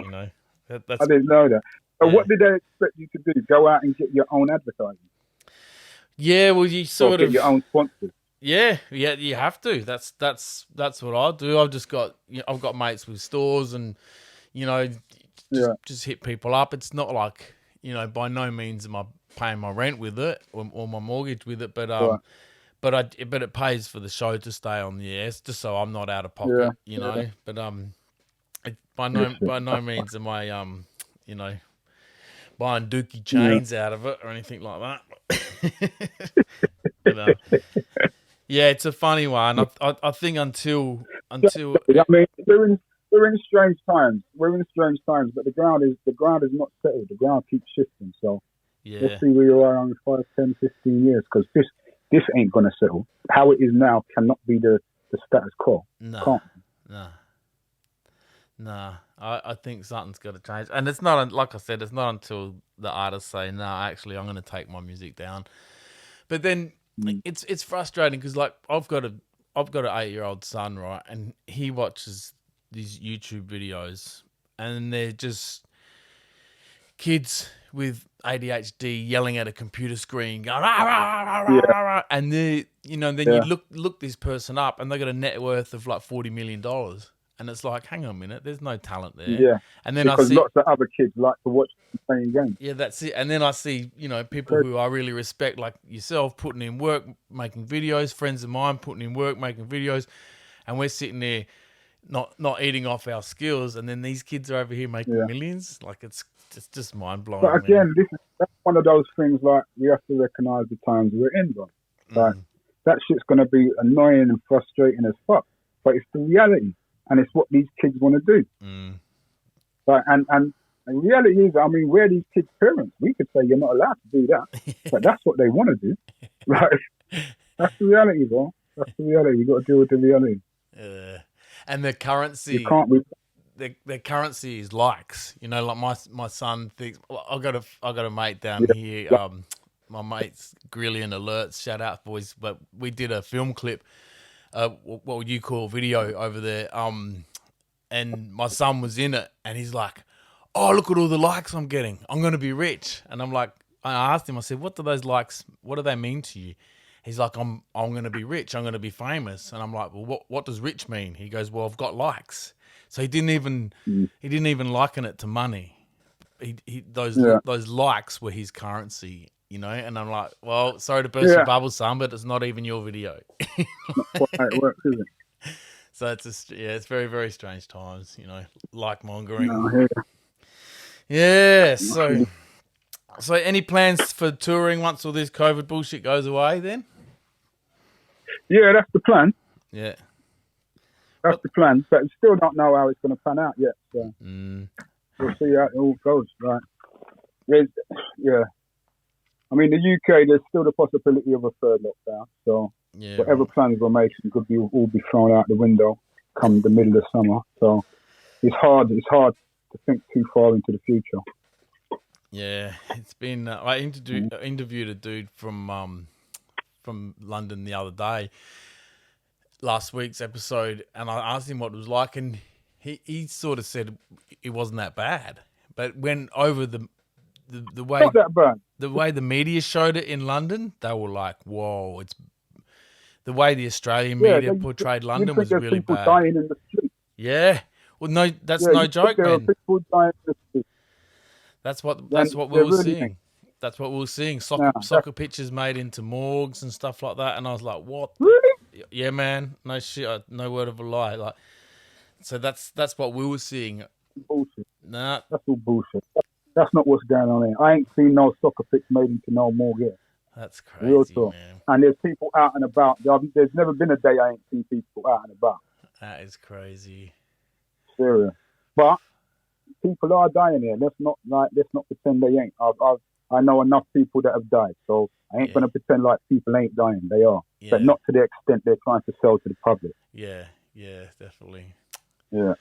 That's, I didn't know that. But what did they expect you to do? Go out and get your own advertising? Yeah, well, you sort of get your own sponsors. Yeah, you have to. That's what I do. I've got mates with stores, and just hit people up. It's not like by no means am I paying my rent with it or my mortgage with it, but it pays for the show to stay on the air, just so I'm not out of pocket, But by no means am I buying dookie chains out of it or anything like that. But, yeah, it's a funny one. I think until I mean, we're in strange times. But the ground is not settled. The ground keeps shifting. So we'll see where you are in 5, 10, 15 years, because this ain't gonna settle. How it is now cannot be the status quo. No. I think something's got to change, and it's not, like I said, it's not until the artists say, "No, actually, I'm going to take my music down." But then it's frustrating because, like, I've got an 8-year-old son, right, and he watches these YouTube videos, and they're just kids with ADHD yelling at a computer screen, going rah, rah, rah, rah, rah, rah, and then you look this person up, and they got a net worth of like $40 million. And it's like, hang on a minute, there's no talent there. Yeah. And then because lots of other kids like to watch them playing games. Yeah, that's it. And then I see, people who I really respect, like yourself, putting in work, making videos, friends of mine putting in work, making videos. and we're sitting there not eating off our skills, and then these kids are over here making millions. Like it's just mind blowing. But again, that's one of those things. Like we have to recognise the times we're in, bro. Like that shit's gonna be annoying and frustrating as fuck, but it's the reality, and it's what these kids want to do. Like, and the reality is, I mean, we're these kids' parents. We could say you're not allowed to do that, but that's what they want to do. Like, that's the reality, bro. That's the reality. You got to deal with the reality. And the currency, you can't. The currency is likes. You know, like my son thinks. Well, I got a mate down here. My mate's Grillion Alerts. Shout out, boys. But we did a film clip. What would you call video over there? And my son was in it, and he's like, "Oh, look at all the likes I'm getting. I'm going to be rich." And I'm like, I asked him. I said, "What do those likes? What do they mean to you?" He's like, I'm going to be rich. I'm going to be famous. And I'm like, well, what does rich mean? He goes, well, I've got likes. So he didn't even liken it to money. Those likes were his currency, you know. And I'm like, well, sorry to burst your bubble, son, but it's not even your video. Not quite how it works, is it? So it's very, very strange times, you know, like mongering. So any plans for touring once all this COVID bullshit goes away then? Yeah, that's the plan. Yeah. That's the plan. But we still don't know how it's going to pan out yet. So we'll see how it all goes. Right. I mean, the UK, there's still the possibility of a third lockdown. So whatever plans we're making could all be thrown out the window come the middle of summer. So it's hard to think too far into the future. Yeah, it's been. I interviewed a dude from London the other day, last week's episode, and I asked him what it was like, and he sort of said it wasn't that bad, but when over the way not that bad. The way the media showed it in London, they were like, "Whoa!" It's the way the Australian media portrayed London was really people bad. Dying in the street. Yeah, well, no, that's no joke, there man. Are people dying in the street. That's what we were seeing. That's what we were seeing. Soccer pitches made into morgues and stuff like that. And I was like, what? Really? Yeah, man. No shit. No word of a lie. Like, so that's what we were seeing. Bullshit. Nah. That's all bullshit. That's not what's going on here. I ain't seen no soccer pitch made into no morgue yet. That's crazy, man. And there's people out and about. There's never been a day I ain't seen people out and about. That is crazy. Serious. But people are dying here. Let's not pretend they ain't. I know enough people that have died, so I ain't gonna pretend like people ain't dying. They are, but not to the extent they're trying to sell to the public. Yeah, definitely. Yeah,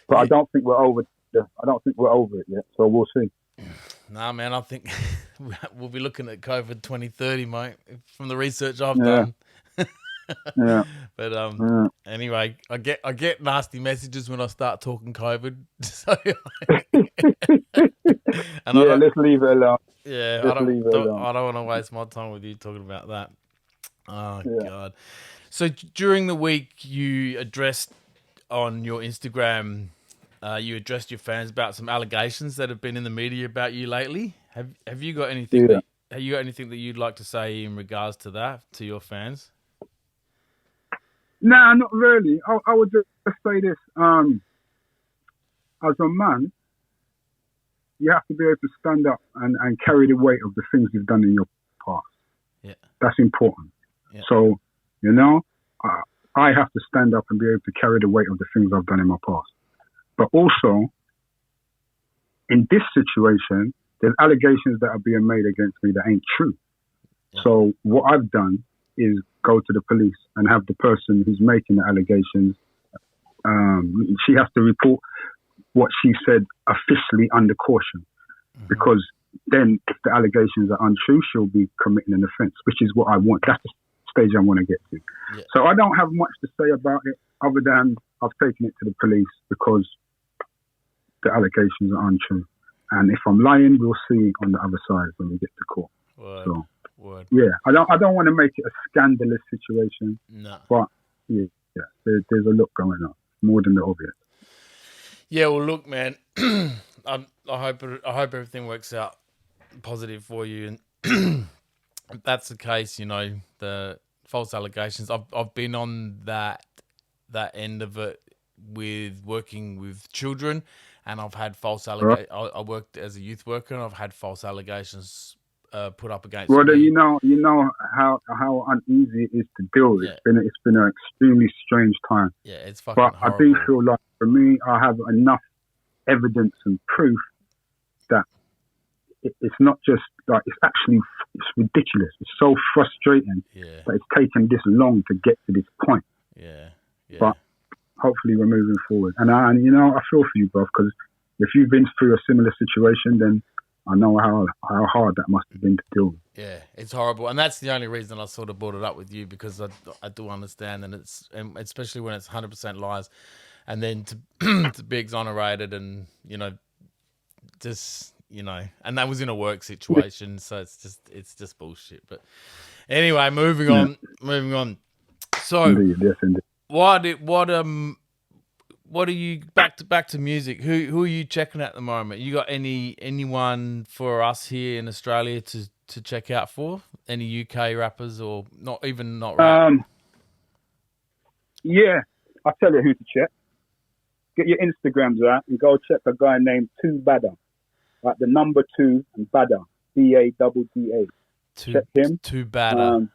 but I don't think we're over. I don't think we're over it yet. So we'll see. Nah, man. I think we'll be looking at COVID 2030, mate. From the research I've done. Yeah. But anyway, I get nasty messages when I start talking COVID. So let's leave it alone. Yeah, I don't want to waste my time with you talking about that. Oh God. So during the week you addressed on your Instagram, you addressed your fans about some allegations that have been in the media about you lately. Have you got anything have you got anything that you'd like to say in regards to that to your fans? Nah, not really. I would just say this. As a man, you have to be able to stand up and carry the weight of the things you've done in your past. Yeah. That's important. Yeah. So, I have to stand up and be able to carry the weight of the things I've done in my past. But also, in this situation, there's allegations that are being made against me that ain't true. Yeah. So what I've done is go to the police and have the person who's making the allegations, she has to report what she said officially under caution. Mm-hmm. Because then if the allegations are untrue, she'll be committing an offence, which is what I want. That's the stage I want to get to. Yeah. So I don't have much to say about it other than I've taken it to the police because the allegations are untrue. And if I'm lying, we'll see on the other side when we get to court. Word. Yeah, I don't want to make it a scandalous situation. No. But there's a lot going on, more than the obvious. Yeah, well, look, man, I hope everything works out positive for you, and if that's the case, the false allegations. I've been on that that end of it with working with children, and I've had false allegations. I worked as a youth worker, and I've had false allegations put up against Well, me. you know how uneasy it is to deal with. Yeah. It's been an extremely strange time. Yeah, it's fucking But horrible. I do feel like, for me, I have enough evidence and proof that it's not just like, it's ridiculous. It's so frustrating that it's taken this long to get to this point. Yeah. But hopefully we're moving forward. And I feel for you, bro, because if you've been through a similar situation, then I know how hard that must have been to deal with. Yeah, it's horrible, and that's the only reason I sort of brought it up with you, because I do understand, and especially when it's 100% lies, and then to be exonerated, and and that was in a work situation, so it's just bullshit. But anyway, moving on. So, Indeed, yes, indeed. What are you back to music? Who are you checking at the moment? You got anyone for us here in Australia to check out for? Any UK rappers, or not rap? Yeah, I'll tell you who to check. Get your Instagrams out and go check a guy named Two Badder. Like the number 2 and Badder, BADDA. Check him. Two Badder.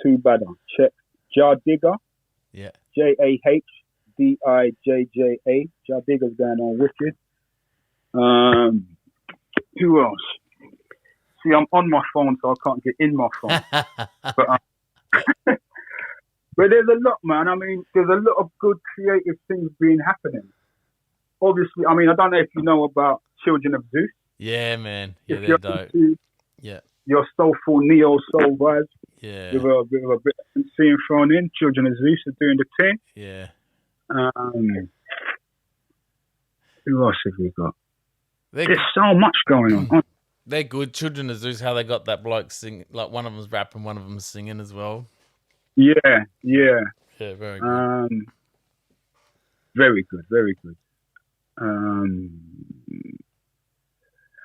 Two Badder. Check Jar Digger. Yeah. JAHDIJJA. Jar Digger's going on wicked. Who else? See, I'm on my phone, so I can't get in my phone. But there's a lot, man. I mean, there's a lot of good creative things being happening. Obviously, I mean, I don't know if you know about Children of Zeus. Yeah, man. Yeah, If they're you're dope. into your soulful neo soul vibes, yeah, with a bit of scene thrown in. Children of Zeus are doing the thing. Yeah. Who else have we got? There's so much going on. They're good. Children of Zeus, how they got that bloke sing, like one of them's rapping, one of them's singing as well. Yeah. Yeah, very good. Very good, very good.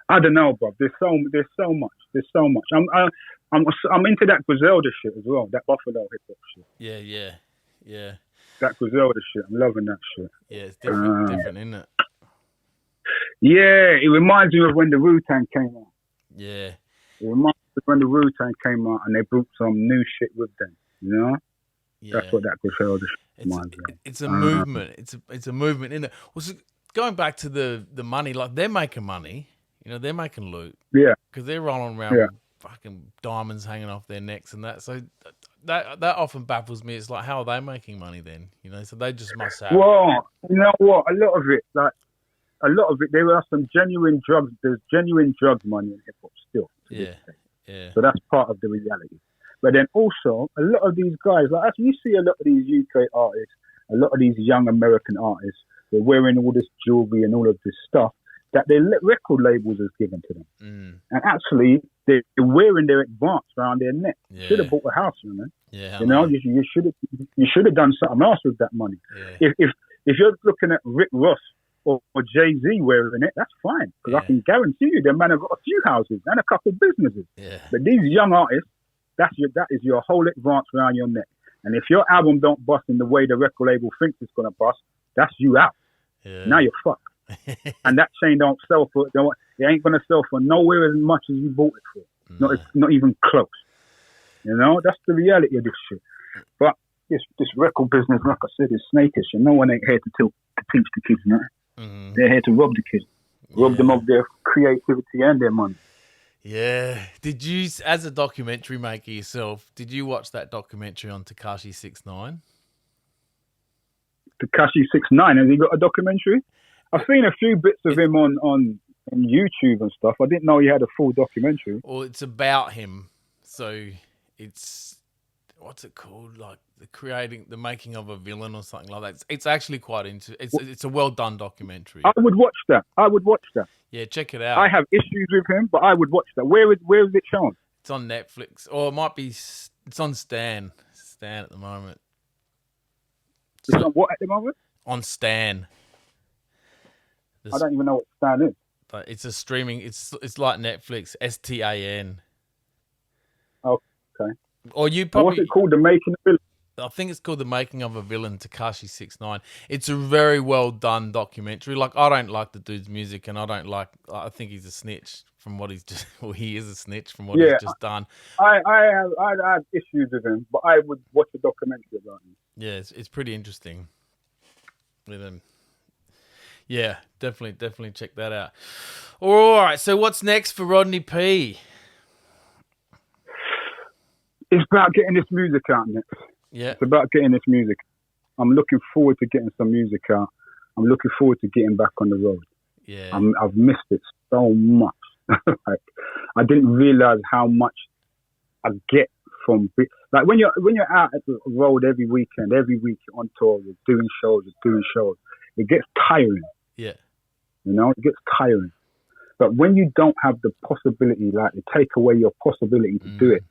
I don't know, bro. There's so much. I'm into that Griselda shit as well. That Buffalo hip hop shit. Yeah. That Griselda shit. I'm loving that shit. Yeah, it's different, isn't it? Yeah, it reminds me of when the Wu-Tang came out. Yeah. It reminds me of when the Wu-Tang came out and they brought some new shit with them. You know? Yeah. That's what that Griselda shit reminds me of. It's a movement. It's a movement, isn't it? Well, so going back to the money, like they're making money. They're making loot. Yeah. Because they're rolling around with fucking diamonds hanging off their necks and that. So that often baffles me. It's like, how are they making money then? So they just must have. Well, you know what? A lot of it, there are some genuine drugs. There's genuine drug money in hip hop still. Yeah. So that's part of the reality. But then also, a lot of these guys, like you see a lot of these UK artists, a lot of these young American artists, they're wearing all this jewelry and all of this stuff that their record labels has given to them. And actually, they're wearing their advance around their neck. Yeah. Should have bought a house, man. Yeah, you should have done something else with that money. Yeah. If you're looking at Rick Ross or Jay-Z wearing it, that's fine. Because I can guarantee you, the man have got a few houses and a couple of businesses. Yeah. But these young artists, that is your whole advance around your neck. And if your album don't bust in the way the record label thinks it's going to bust, that's you out. Yeah. Now you're fucked. And that chain don't sell for, it ain't going to sell for nowhere as much as you bought it for. Not even close. That's the reality of this shit. But this record business, like I said, is snakish. And no one ain't here to teach the kids, They're here to rob the kids. Rob them of their creativity and their money. Yeah. Did you, as a documentary maker yourself, did you watch that documentary on Tekashi 6ix9ine? Tekashi 6ix9ine, has he got a documentary? I've seen a few bits of him on YouTube and stuff. I didn't know he had a full documentary. Well, it's about him. So it's, what's it called? Like the making of a villain or something like that. It's actually quite it's a well done documentary. I would watch that. Yeah, check it out. I have issues with him, but I would watch that. Where is it shown? It's on Netflix, or it might be. It's on Stan at the moment. It's on what at the moment? On Stan. I don't even know what Stan is. But it's a streaming. It's like Netflix. STAN. Okay. Or you probably. What's it called? The Making of Villain. I think it's called The Making of a Villain, Tekashi 6ix9ine. It's a very well done documentary. Like, I don't like the dude's music, and I think he's a snitch from what he's just, well, he is a snitch from what he's just done. I have issues with him, but I would watch a documentary about him. Yeah, it's pretty interesting with him. Yeah, definitely check that out. All right, so what's next for Rodney P? It's about getting this music out next. Yeah. It's about getting this music. I'm looking forward to getting some music out. I'm looking forward to getting back on the road. Yeah. I've missed it so much. Like, I didn't realize how much I get from, like, when you're out at the road every weekend, every week you're on tour, you're doing shows, it gets tiring. Yeah. You know, it gets tiring. But when you don't have the possibility, like, they take away your possibility to do it,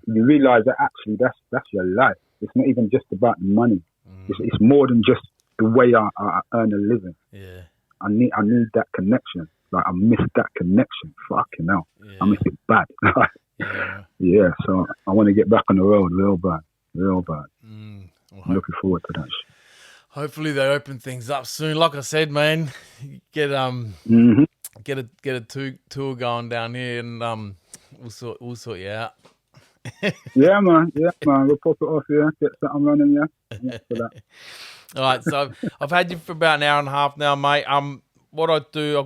you realize that actually that's your life. It's not even just about the money. It's more than just the way I earn a living. Yeah. I need that connection. Like, I miss that connection. Fucking hell. Yeah. I miss it bad. Yeah, so I want to get back on the road real bad. Well, I'm looking forward to that shit. Hopefully they open things up soon. Like I said, man, get a tour going down here, and we'll sort you out. Yeah, man. We'll pop it off, get something running, for that. All right, so I've had you for about an hour and a half now, mate. What I do,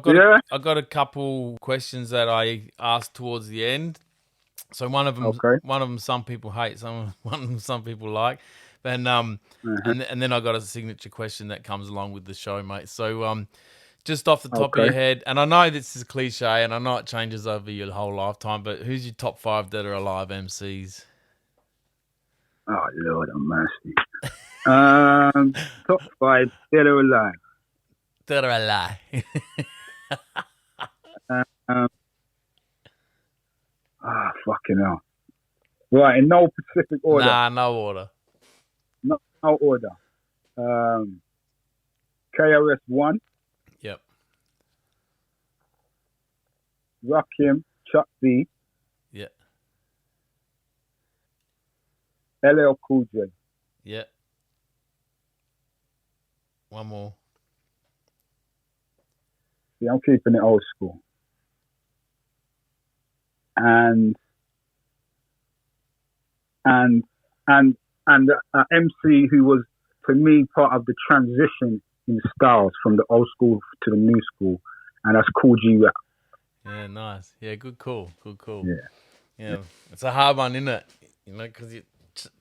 I've got a couple questions that I asked towards the end. So one of them, some people hate, one of them, some people like, and then I got a signature question that comes along with the show, mate. So just off the top of your head, and I know this is cliche, and I know it changes over your whole lifetime, but who's your top 5 dead or alive MCs? Oh, Lord have mercy. Top 5 dead or alive. Dead or alive. Fucking hell. Right, in no specific order. Nah, no order. No order. KRS One. Yep. Rakim, Chuck D. Yeah. LL Cool J. Yeah. One more. Yeah, I'm keeping it old school. And MC who was, for me, part of the transition in styles from the old school to the new school, and that's Cool G Rap. Yeah, nice. Yeah, good call. Yeah. It's a hard one, isn't it? You know, because it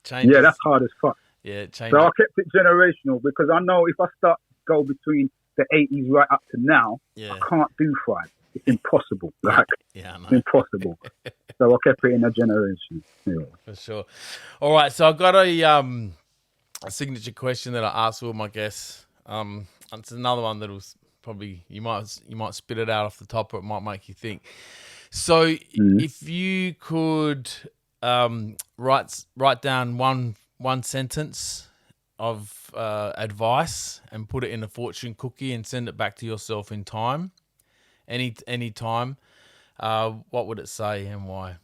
changes. Yeah, that's hard as fuck. Yeah, it changes. So I kept it generational, because I know if I start to go between the 80s right up to now, I can't do 5. It's impossible. Like, it's impossible. So I kept it in a generation. Yeah. For sure. All right, so I've got a signature question that I ask all my guests. It's another one that'll probably you might spit it out off the top, or it might make you think. So if you could write down one sentence of advice and put it in a fortune cookie and send it back to yourself in time, any time, what would it say and why?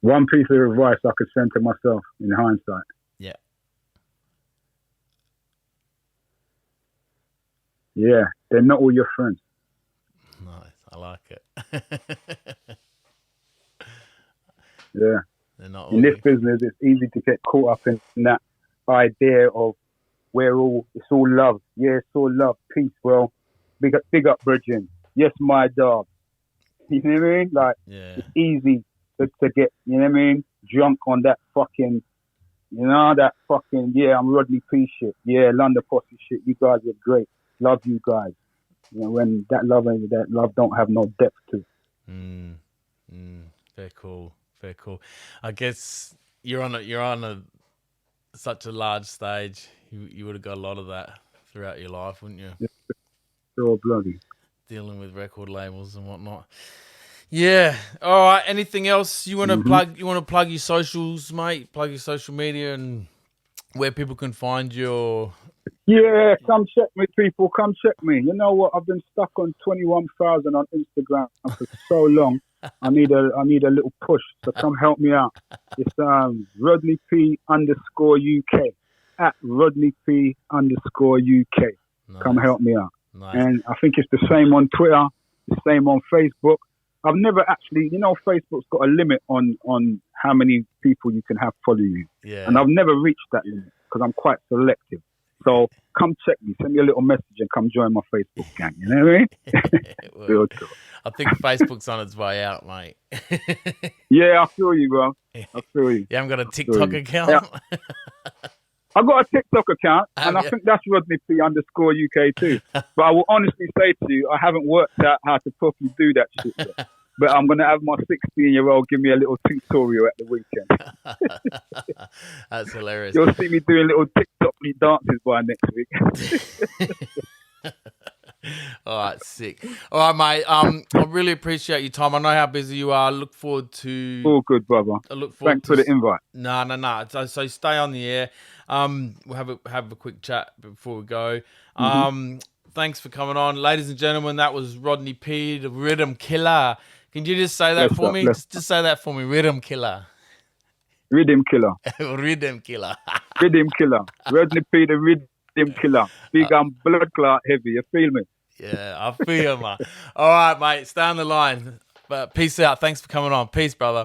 One piece of advice I could send to myself in hindsight. Yeah. Yeah, they're not all your friends. Nice, I like it. Yeah. They're not in this business, it's easy to get caught up in that idea of it's all love. Yeah, it's all love. Peace, well. Big up, Virgin. Yes, my dog. You know what I mean? Like, it's easy to get, you know what I mean, drunk on that fucking, I'm Rodney P shit. Yeah, London Posse shit. You guys are great. Love you guys. You know, when that love don't have no depth to it. Very cool. I guess you're on such a large stage. You would have got a lot of that throughout your life, wouldn't you? Yeah, so bloody. Dealing with record labels and whatnot. Yeah. All right. Anything else you want to plug? You want to plug your socials, mate? Plug your social media and where people can find your. Yeah, come check me, people. Come check me. You know what? I've been stuck on 21,000 on Instagram for so long. I need a little push. So come help me out. It's Rodney P _UK at Rodney P _UK. Nice. Come help me out. Nice. And I think it's the same on Twitter, the same on Facebook. I've never actually, Facebook's got a limit on how many people you can have follow you. Yeah. And I've never reached that limit because I'm quite selective. So come check me, send me a little message and come join my Facebook gang. You know what I mean? Real talk. I think Facebook's on its way out, mate. Yeah, I feel you, bro. I feel you. You haven't got a TikTok account? Yeah. I've got a TikTok account, and I you? think that's Rodney P _UK too. But I will honestly say to you, I haven't worked out how to properly do that shit yet. But I'm going to have my 16-year-old give me a little tutorial at the weekend. That's hilarious. You'll see me doing little TikTok dances by next week. All right, sick. All right, mate. I really appreciate your time. I know how busy you are. I look forward to... All good, brother. I look forward Thanks for the invite. No. So stay on the air. We'll have a quick chat before we go. Thanks for coming on. Ladies and gentlemen, that was Rodney P, the Rhythm Killer. Can you just say that for me? Just say that for me. Rhythm Killer. Rhythm Killer. Rhythm Killer. Rhythm Killer. Rodney P, the Rhythm Killer. Big and blood clot heavy. You feel me? Yeah, I feel you, man. All right, mate. Stay on the line. But peace out. Thanks for coming on. Peace, brother.